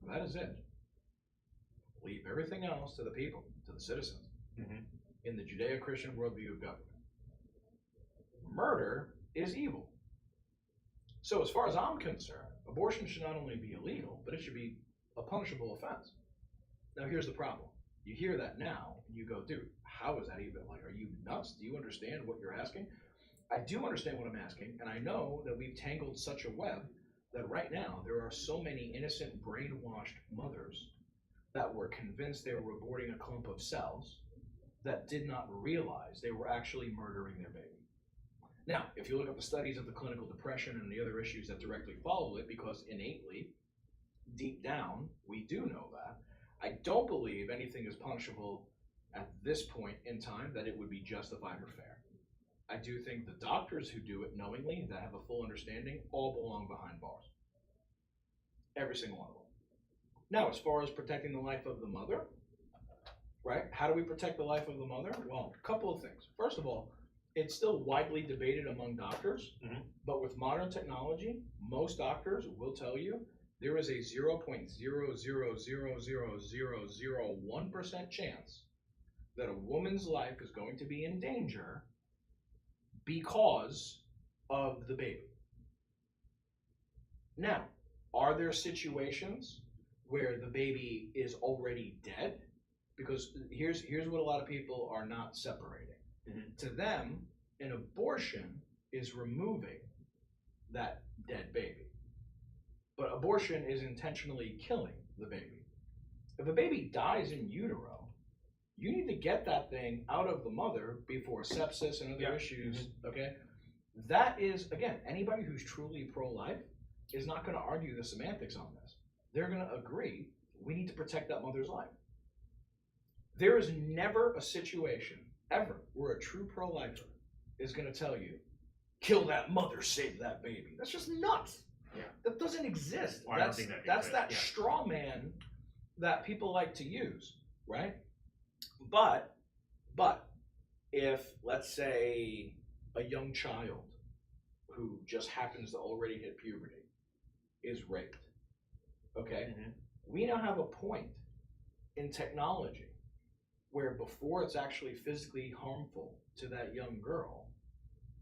That is it. Leave everything else to the people, to the citizens, in the Judeo-Christian worldview of government. Murder is evil. So as far as I'm concerned, abortion should not only be illegal, but it should be a punishable offense. Now here's the problem. You hear that now, and you go, dude, how is that even? Like, are you nuts? Do you understand what you're asking? I do understand what I'm asking, and I know that we've tangled such a web that right now there are so many innocent brainwashed mothers that were convinced they were aborting a clump of cells that did not realize they were actually murdering their baby. Now, if you look at the studies of the clinical depression and the other issues that directly follow it, because innately, deep down, we do know that, I don't believe anything is punishable at this point in time that it would be justified or fair. I do think the doctors who do it knowingly, that have a full understanding, all belong behind bars. Every single one of them. Now, as far as protecting the life of the mother, right? How do we protect the life of the mother? Well, a couple of things. First of all, it's still widely debated among doctors, but with modern technology, most doctors will tell you there is a 0.0000001% chance that a woman's life is going to be in danger because of the baby. Now, are there situations where the baby is already dead? Because here's what a lot of people are not separating. To them, an abortion is removing that dead baby. But abortion is intentionally killing the baby. If a baby dies in utero, you need to get that thing out of the mother before sepsis and other issues, okay? That is, again, anybody who's truly pro-life is not going to argue the semantics on this. They're going to agree we need to protect that mother's life. There is never a situation, ever, where a true pro-lifer is going to tell you, kill that mother, save that baby. That's just nuts. Yeah. That doesn't exist. Well, I don't think that that's exists. that straw man that people like to use, right? But if, let's say, a young child who just happens to already hit puberty is raped, okay? We now have a point in technology where before it's actually physically harmful to that young girl,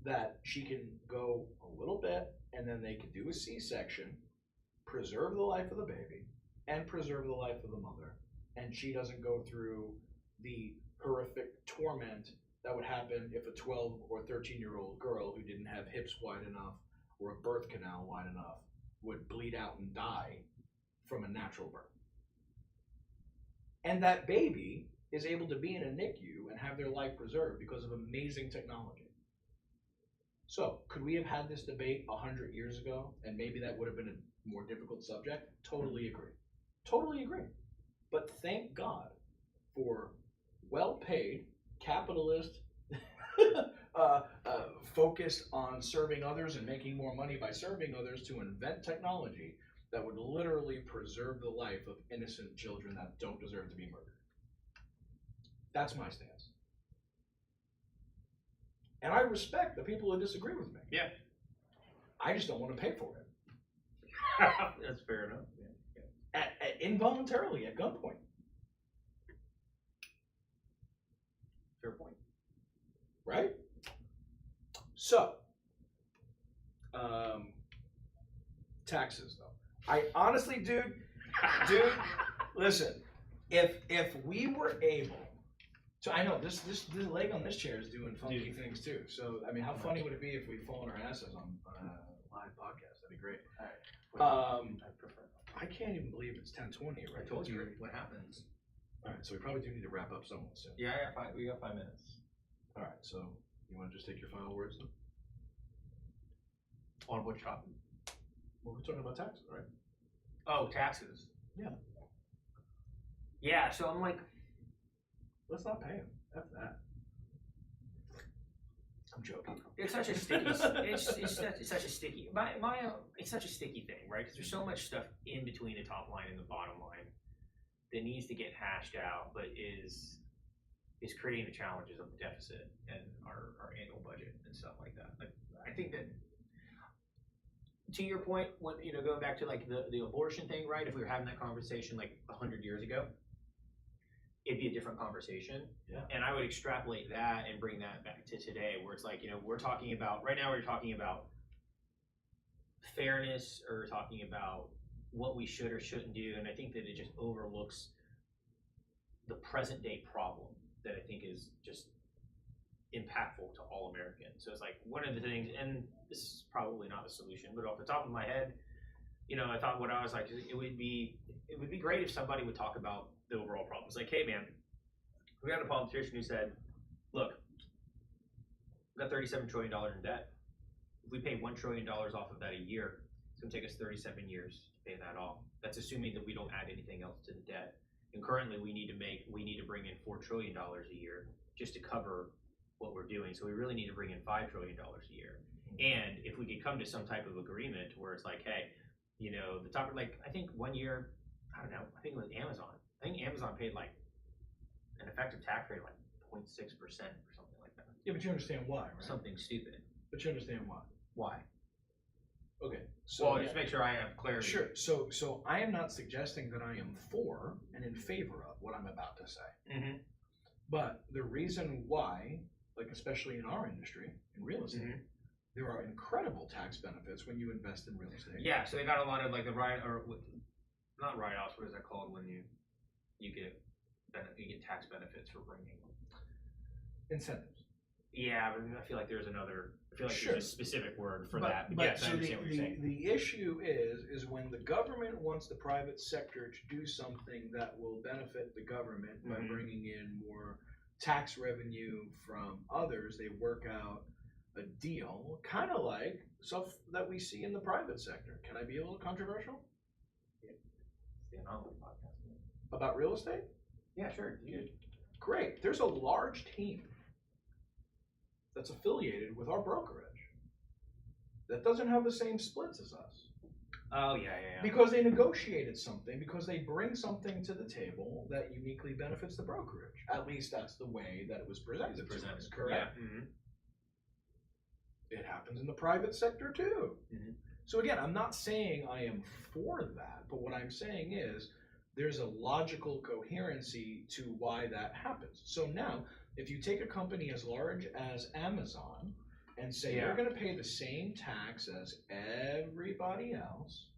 that she can go a little bit and then they can do a C-section, preserve the life of the baby, and preserve the life of the mother, and she doesn't go through the horrific torment that would happen if a 12 or 13-year-old girl who didn't have hips wide enough or a birth canal wide enough would bleed out and die from a natural birth. And that baby is able to be in a NICU and have their life preserved because of amazing technology. So, could we have had this debate 100 years ago, and maybe that would have been a more difficult subject? Totally agree. Totally agree. But thank God for well-paid, capitalist, focused on serving others and making more money by serving others to invent technology that would literally preserve the life of innocent children that don't deserve to be murdered. That's my stance. And I respect the people who disagree with me. Yeah. I just don't want to pay for it. That's fair enough. At involuntarily, at gunpoint. Fair point. Right? So, taxes though. I honestly, dude, listen, if we were able, so I know this leg on this chair is doing funky things too. So I mean, how funny would it be if we'd fall on our asses on a live podcast? That'd be great. All right. I prefer. I can't even believe it's 10:20. Right? I told you what happens. All right, so we probably do need to wrap up somewhat soon. Yeah, we got 5 minutes. All right, so you want to just take your final words then? On which topic? Well, we're talking about taxes, right? Oh, taxes. Yeah. Yeah, so I'm like, let's not pay them. F that. I'm joking. It's such a sticky. it's such a sticky. It's such a sticky thing, right? Because there's so much stuff in between the top line and the bottom line that needs to get hashed out, but is creating the challenges of the deficit and our annual budget and stuff like that. Like, I think that, to your point, when going back to like the abortion thing, right? If we were having that conversation like 100 years ago, it'd be a different conversation. Yeah. And I would extrapolate that and bring that back to today, where it's like, we're talking about, right now we're talking about fairness, or we're talking about what we should or shouldn't do. And I think that it just overlooks the present day problem that I think is just impactful to all Americans. So it's like one of the things, and this is probably not a solution, but off the top of my head, I thought what I was like, it would be great if somebody would talk about the overall problems. Like, hey man, we got a politician who said, look, we've got $37 trillion in debt. If we pay $1 trillion off of that a year, it's going to take us 37 years to pay that off. That's assuming that we don't add anything else to the debt. And currently we need to bring in $4 trillion a year just to cover what we're doing. So we really need to bring in $5 trillion a year. And if we could come to some type of agreement where it's like, hey, the top, like, I think one year, I don't know, I think it was Amazon. I think Amazon paid like an effective tax rate of like 0.6% or something like that. Yeah, but you understand why, right? Something stupid. But you understand why. Why? Okay. So just make sure I have clarity. Sure. So I am not suggesting that I am for and in favor of what I'm about to say. Mm-hmm. But the reason why, like especially in our industry, in real estate, there are incredible tax benefits when you invest in real estate. Yeah. So they got a lot of like the not write-offs. What is that called when you get tax benefits for bringing Incentives. Yeah, but I feel like there's another. I feel like Sure. there's a specific word for But that. But yes, I so understand what you're saying. the issue is when the government wants the private sector to do something that will benefit the government by bringing in more tax revenue from others, they work out a deal, kind of like stuff that we see in the private sector. Can I be a little controversial? It's the Anomaly Podcast. About real estate? Yeah, sure. Great. There's a large team that's affiliated with our brokerage that doesn't have the same splits as us. Oh, yeah. Because they negotiated something, because they bring something to the table that uniquely benefits the brokerage. At least that's the way that it was presented. Correct? Yeah. Mm-hmm. It happens in the private sector too. Mm-hmm. So again, I'm not saying I am for that, but what I'm saying is there's a logical coherency to why that happens. So now, if you take a company as large as Amazon and say you're going to pay the same tax as everybody else,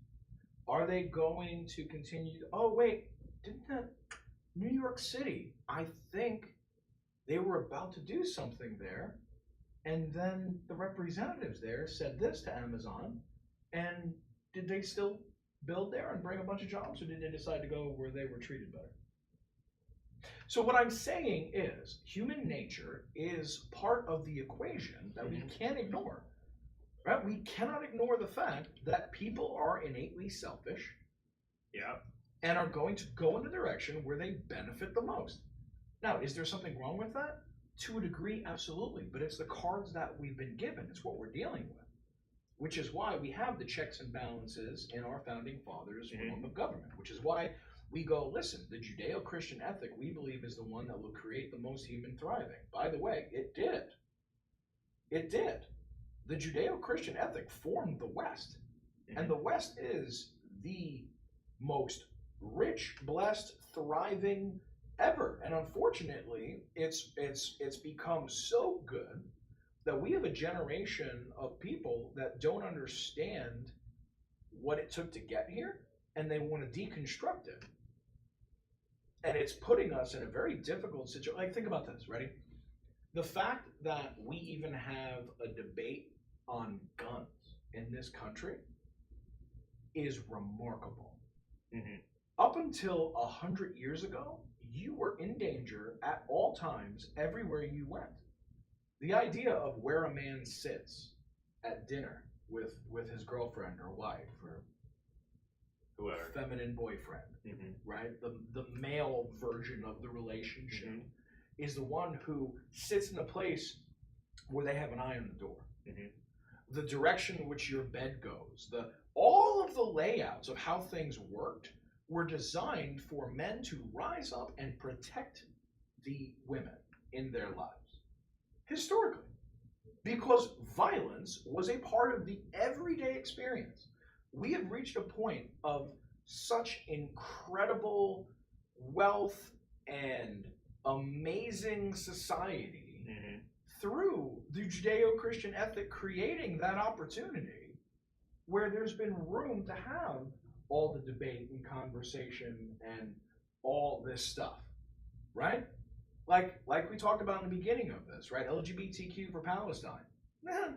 are they going to continue? Oh wait, didn't that New York City? I think they were about to do something there, and then the representatives there said this to Amazon, and did they still build there and bring a bunch of jobs, or did they decide to go where they were treated better? So what I'm saying is human nature is part of the equation that we can't ignore. Right? We cannot ignore the fact that people are innately selfish. Yeah. And are going to go in the direction where they benefit the most. Now, is there something wrong with that? To a degree, absolutely. But it's the cards that we've been given. It's what we're dealing with. Which is why we have the checks and balances in our founding fathers' form of government. Which is why we go, listen, the Judeo-Christian ethic, we believe, is the one that will create the most human thriving. By the way, it did. It did. The Judeo-Christian ethic formed the West. And the West is the most rich, blessed, thriving ever. And unfortunately, it's become so good that we have a generation of people that don't understand what it took to get here, and they want to deconstruct it. And it's putting us in a very difficult situation. Like, think about this, ready? The fact that we even have a debate on guns in this country is remarkable. Up until 100 years ago, you were in danger at all times, everywhere you went. The idea of where a man sits at dinner with his girlfriend or wife or whoever, feminine boyfriend, right? The male version of the relationship is the one who sits in a place where they have an eye on the door. The direction in which your bed goes, all of the layouts of how things worked were designed for men to rise up and protect the women in their lives. Historically. Because violence was a part of the everyday experience. We have reached a point of such incredible wealth and amazing society through the Judeo-Christian ethic creating that opportunity where there's been room to have all the debate and conversation and all this stuff, right? Like we talked about in the beginning of this, right? LGBTQ for Palestine.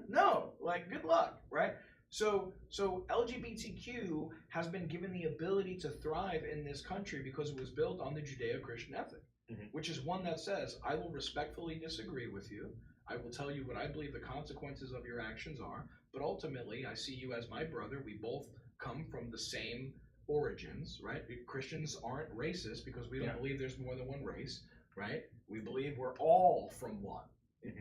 No, like, good luck, right? So LGBTQ has been given the ability to thrive in this country because it was built on the Judeo-Christian ethic, which is one that says, I will respectfully disagree with you. I will tell you what I believe the consequences of your actions are, but ultimately I see you as my brother. We both come from the same origins, right? Christians aren't racist because we don't believe there's more than one race, right? We believe we're all from one.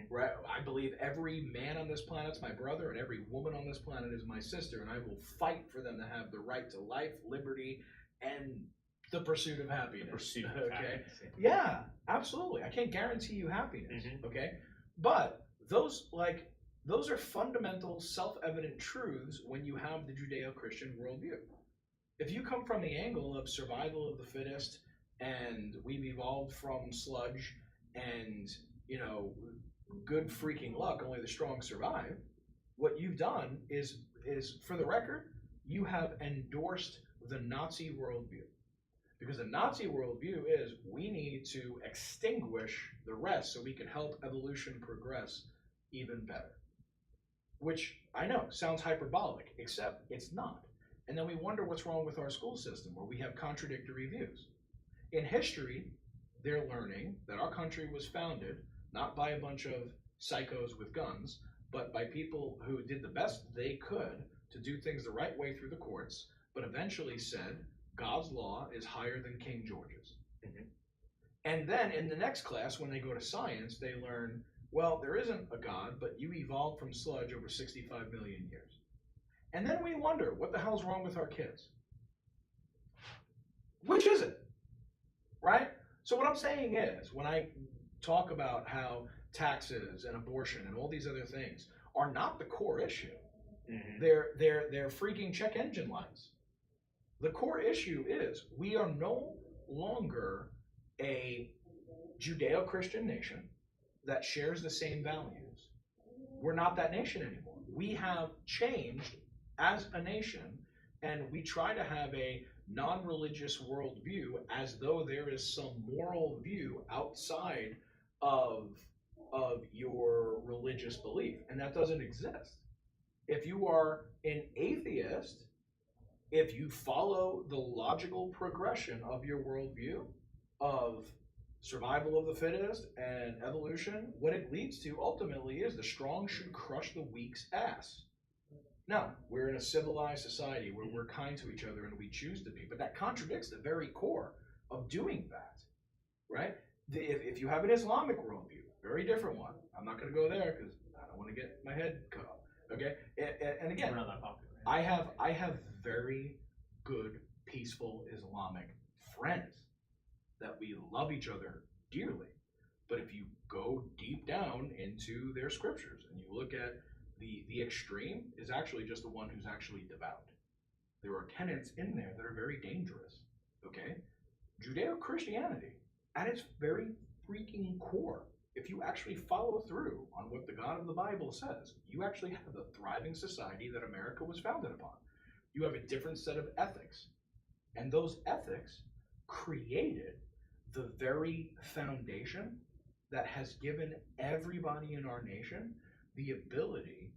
Right? I believe every man on this planet is my brother, and every woman on this planet is my sister, and I will fight for them to have the right to life, liberty, and the pursuit of happiness. Okay? Yeah, absolutely. I can't guarantee you happiness. Okay? But those are fundamental, self-evident truths when you have the Judeo-Christian worldview. If you come from the angle of survival of the fittest, and we've evolved from sludge, and good freaking luck, only the strong survive. What you've done is for the record, you have endorsed the Nazi worldview. Because the Nazi worldview is we need to extinguish the rest so we can help evolution progress even better. Which I know sounds hyperbolic, except it's not. And then we wonder what's wrong with our school system where we have contradictory views. In history, they're learning that our country was founded not by a bunch of psychos with guns, but by people who did the best they could to do things the right way through the courts, but eventually said God's law is higher than King George's. And then in the next class, when they go to science, they learn, well, there isn't a God, but you evolved from sludge over 65 million years. And then we wonder, what the hell's wrong with our kids? Which is it? Right? So what I'm saying is, when I talk about how taxes and abortion and all these other things are not the core issue. They're freaking check engine lights. The core issue is we are no longer a Judeo-Christian nation that shares the same values. We're not that nation anymore. We have changed as a nation, and we try to have a non-religious worldview as though there is some moral view outside of your religious belief, and that doesn't exist. If you are an atheist, if you follow the logical progression of your worldview of survival of the fittest and evolution, what it leads to ultimately is the strong should crush the weak's ass. Now, we're in a civilized society where we're kind to each other and we choose to be, but that contradicts the very core of doing that, right? If you have an Islamic worldview, very different one. I'm not going to go there because I don't want to get my head cut off. Okay, and again, we're not that popular. I have very good, peaceful Islamic friends that we love each other dearly. But if you go deep down into their scriptures and you look at the extreme, is actually just the one who's actually devout. There are tenets in there that are very dangerous. Okay, Judeo-Christianity at its very freaking core, if you actually follow through on what the God of the Bible says, you actually have the thriving society that America was founded upon. You have a different set of ethics. And those ethics created the very foundation that has given everybody in our nation the ability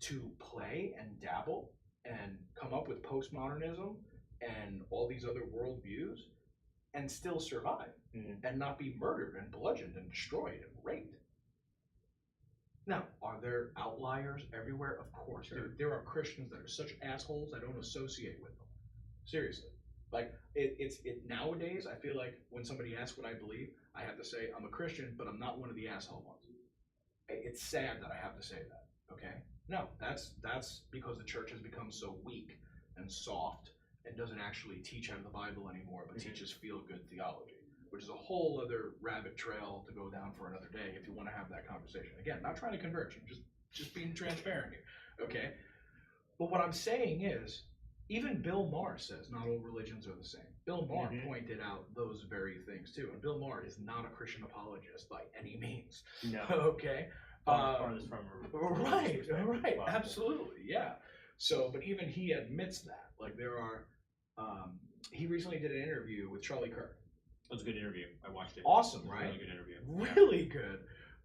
to play and dabble and come up with postmodernism and all these other worldviews and still survive and not be murdered and bludgeoned and destroyed and raped. Now, are there outliers everywhere? Of course. Sure. There are Christians that are such assholes I don't associate with them. Seriously. Like, it nowadays, I feel like when somebody asks what I believe, I have to say I'm a Christian, but I'm not one of the asshole ones. It's sad that I have to say that, okay? No, that's because the church has become so weak and soft and doesn't actually teach out of the Bible anymore, but teaches feel-good theology, which is a whole other rabbit trail to go down for another day if you want to have that conversation. Again, not trying to convert you, just being transparent here, okay? But what I'm saying is, even Bill Maher says not all religions are the same. Bill Maher pointed out those very things too, and Bill Maher is not a Christian apologist by any means. No. Okay? Farthest from Right, absolutely, yeah. So, but even he admits that. Like, there are, he recently did an interview with Charlie Kirk. It was a good interview. I watched it. Awesome, It was right? a really good interview. Really good.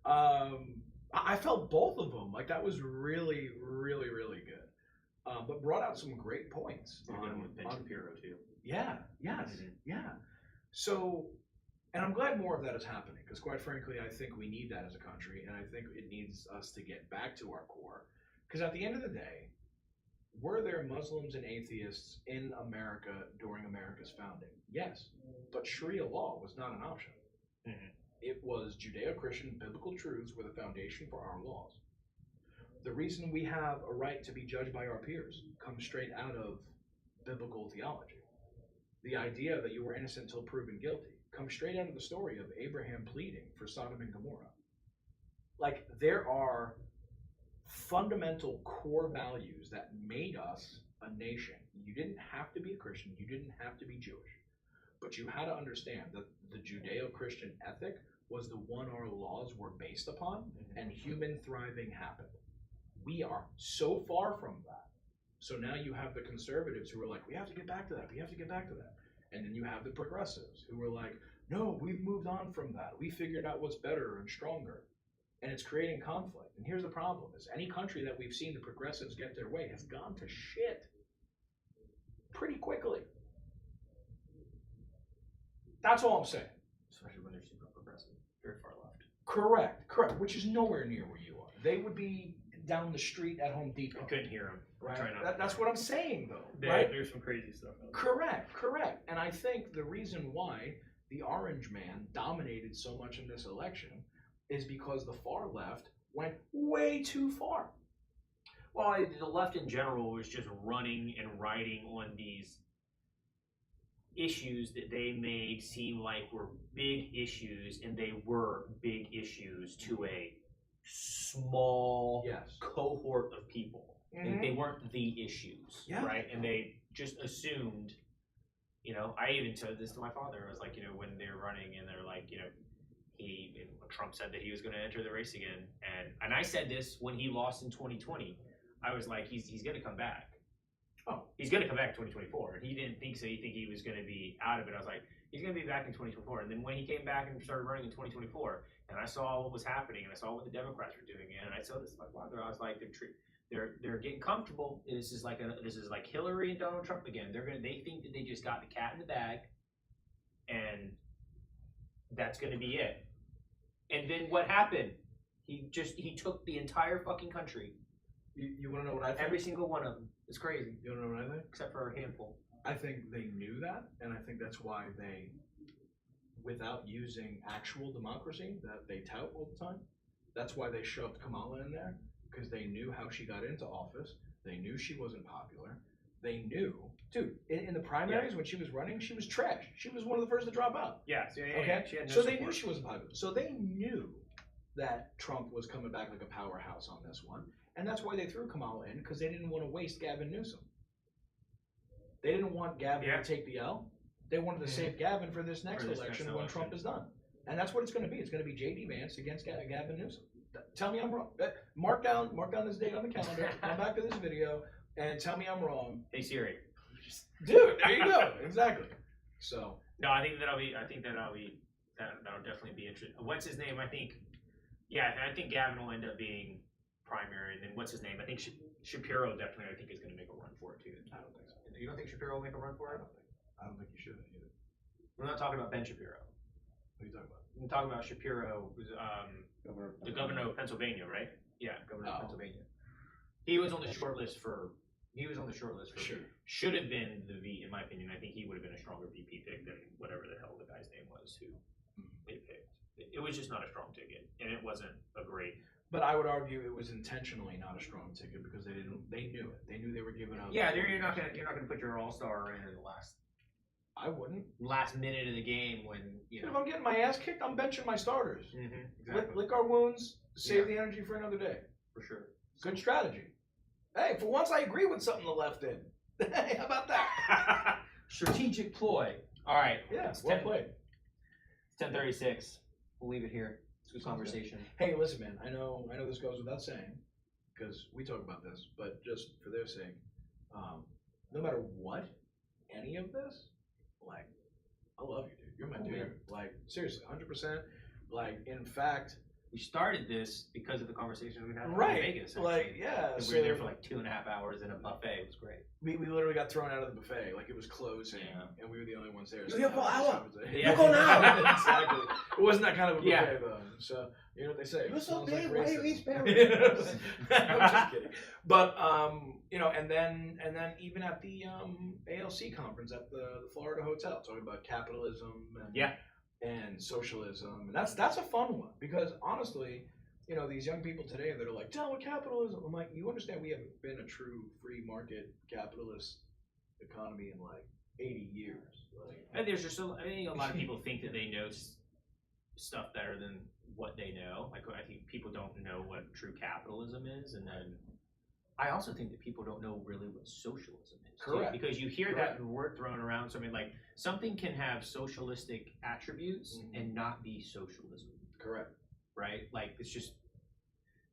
I felt both of them. Like, that was really, really, really good. but brought out some great points. You're good with Ben Shapiro too. Yeah, yes, yeah. So, and I'm glad more of that is happening because, quite frankly, I think we need that as a country, and I think it needs us to get back to our core. Because at the end of the day, were there Muslims and atheists in America during America's founding? Yes, but Sharia law was not an option. Mm-hmm. It was Judeo-Christian biblical truths were the foundation for our laws. The reason we have a right to be judged by our peers comes straight out of biblical theology. The idea that you were innocent until proven guilty comes straight out of the story of Abraham pleading for Sodom and Gomorrah. Like, there are fundamental core values that made us a nation. You didn't have to be a Christian, you didn't have to be Jewish, but you had to understand that the Judeo-Christian ethic was the one our laws were based upon, and human thriving happened. We are so far from that. So now you have the conservatives who are like, we have to get back to that, we have to get back to that. And then you have the progressives who are like, no, we've moved on from that. We figured out what's better and stronger. And it's creating conflict. And here's the problem, is any country that we've seen the progressives get their way has gone to shit pretty quickly. That's all I'm saying. Especially when they're super progressive, very far left. Correct, which is nowhere near where you are. They would be down the street at Home Depot. I couldn't hear them. Right? That's what I'm saying, though. Yeah, right? There's some crazy stuff. Correct. And I think the reason why the orange man dominated so much in this election is because the far left went way too far. Well, the left in general was just running and riding on these issues that they made seem like were big issues, and they were big issues to a small cohort of people. Mm-hmm. They weren't the issues, right? And they just assumed, I even said this to my father. I was like, when they're running and they're like, Trump said that he was going to enter the race again. And I said this when he lost in 2020. I was like, he's going to come back. Oh, he's going to come back in 2024. And he didn't think so. He think he was going to be out of it. I was like, he's going to be back in 2024. And then when he came back and started running in 2024, and I saw what was happening, and I saw what the Democrats were doing, and I saw this to my father. I was like, they're getting comfortable. This is like Hillary and Donald Trump again. They think that they just got the cat in the bag, and that's going to be it. And then what happened? He took the entire fucking country. You want to know what I think? Every single one of them. It's crazy. You want to know what I think? Except for a handful. I think they knew that, and I think that's why they, without using actual democracy that they tout all the time, that's why they shoved Kamala in there, because they knew how she got into office. They knew she wasn't popular. They knew, dude, in the primaries when she was running, she was trash. She was one of the first to drop out. Okay. She had no support. They knew she wasn't popular. So they knew that Trump was coming back like a powerhouse on this one. And that's why they threw Kamala in, because they didn't want to waste Gavin Newsom. They didn't want Gavin to take the L. They wanted to save Gavin for this next election when Trump is done. And that's what it's going to be. It's going to be J.D. Vance against Gavin Newsom. Tell me I'm wrong. Mark down this date on the calendar. Come back to this video and tell me I'm wrong. Hey Siri. Dude, there you go. Exactly. So. No, that'll definitely be interesting. What's his name? I think Gavin will end up being primary, and then what's his name? I think Shapiro definitely. I think is going to make a run for it too. I don't think so. You don't think Shapiro will make a run for it? I don't think you should either. We're not talking about Ben Shapiro. What are you talking about? I'm talking about Shapiro, who's the governor of Pennsylvania, right? Yeah, governor of Pennsylvania. He was on the short list for. Sure. Should have been the V, in my opinion. I think he would have been a stronger VP pick than whatever the hell the guy's name was who they picked. It was just not a strong ticket, and it wasn't a great. But I would argue it was intentionally not a strong ticket because they knew it. They knew they were giving up. Yeah, you're not gonna put your all-star in the last minute of the game when If I'm getting my ass kicked, I'm benching my starters. Exactly. Lick our wounds, save the energy for another day. For sure. Good strategy. Hey, for once I agree with something the left did. Hey, how about that? Strategic ploy. All right. Yeah, well played. 10:36. We'll leave it here. It's a good conversation. Hey, listen, man. I know this goes without saying because we talk about this, but just for their sake, no matter what, any of this, I love you, dude. You're my dude. Man. Seriously, 100%. In fact, we started this because of the conversation we had in Vegas. Actually. Like, yeah. And we were there for like 2.5 hours in a buffet. It was great. We literally got thrown out of the buffet. Like, it was closing, and we were the only ones there. So You go out. You go now. Exactly. It wasn't that kind of a buffet, though. So, you know what they say. You're so big, like why you eat I'm just kidding. But, you know, and then even at the ALC conference at the Florida Hotel, talking about capitalism and socialism. And that's a fun one because, honestly, you know, these young people today that are like, tell me capitalism. I'm like, you understand we haven't been a true free market capitalist economy in like 80 years. Like, and there's just I think a lot of people think that they know stuff better than what they know. Like, I think people don't know what true capitalism is, and then I also think that people don't know really what socialism is. Correct. Too, because you hear that word thrown around. So I mean, like, something can have socialistic attributes and not be socialism. Correct. Right? Like, it's just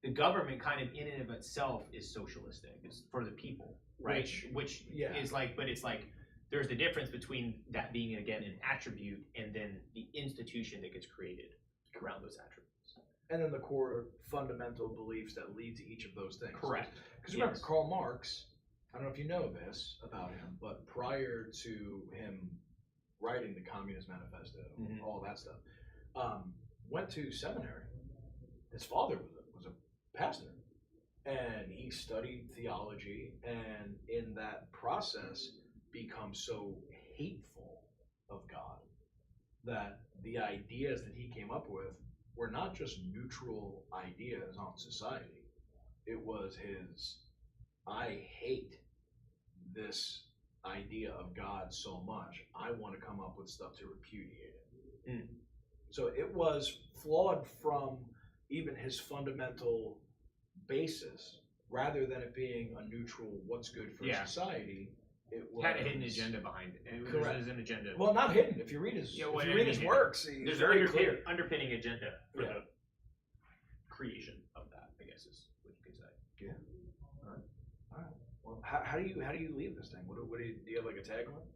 the government kind of in and of itself is socialistic. It's for the people, right? Which is like, but it's like there's the difference between that being, again, an attribute and then the institution that gets created around those attributes. And then the core fundamental beliefs that lead to each of those things. Correct. Because remember, Karl Marx, I don't know if you know this about him, but prior to him writing the Communist Manifesto, all that stuff, went to seminary. His father was a pastor, and he studied theology, and in that process become so hateful of God that the ideas that he came up with were not just neutral ideas on society. It was his, I hate this idea of God so much, I want to come up with stuff to repudiate it. So it was flawed from even his fundamental basis, rather than it being a neutral, what's good for society. It was, had a hidden agenda behind it. There's an agenda. Well, not hidden. If you read his, his works, there's very an clear underpinning agenda for the creation of that, I guess is what you could say. Yeah. All right. Well, how do you leave this thing? What do you have like a tagline?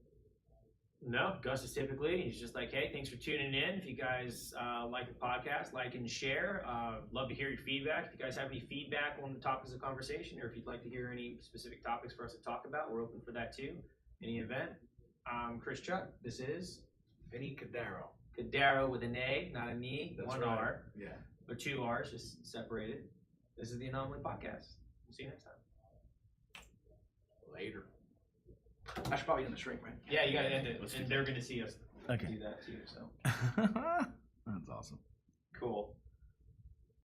No, Gus is typically, he's just like, hey, thanks for tuning in. If you guys like the podcast, like and share. Love to hear your feedback. If you guys have any feedback on the topics of conversation, or if you'd like to hear any specific topics for us to talk about, we're open for that too. Any event. Chris Chuck, this is Vinny Cadaro. Cadaro with an A, not an E. That's one right. R. Yeah. Or 2 R's, just separated. This is the Anomaly Podcast. We'll see you next time. Later. I should probably end the stream, right? Yeah, you gotta end it, and they're gonna see us do that too. So That's awesome. cool.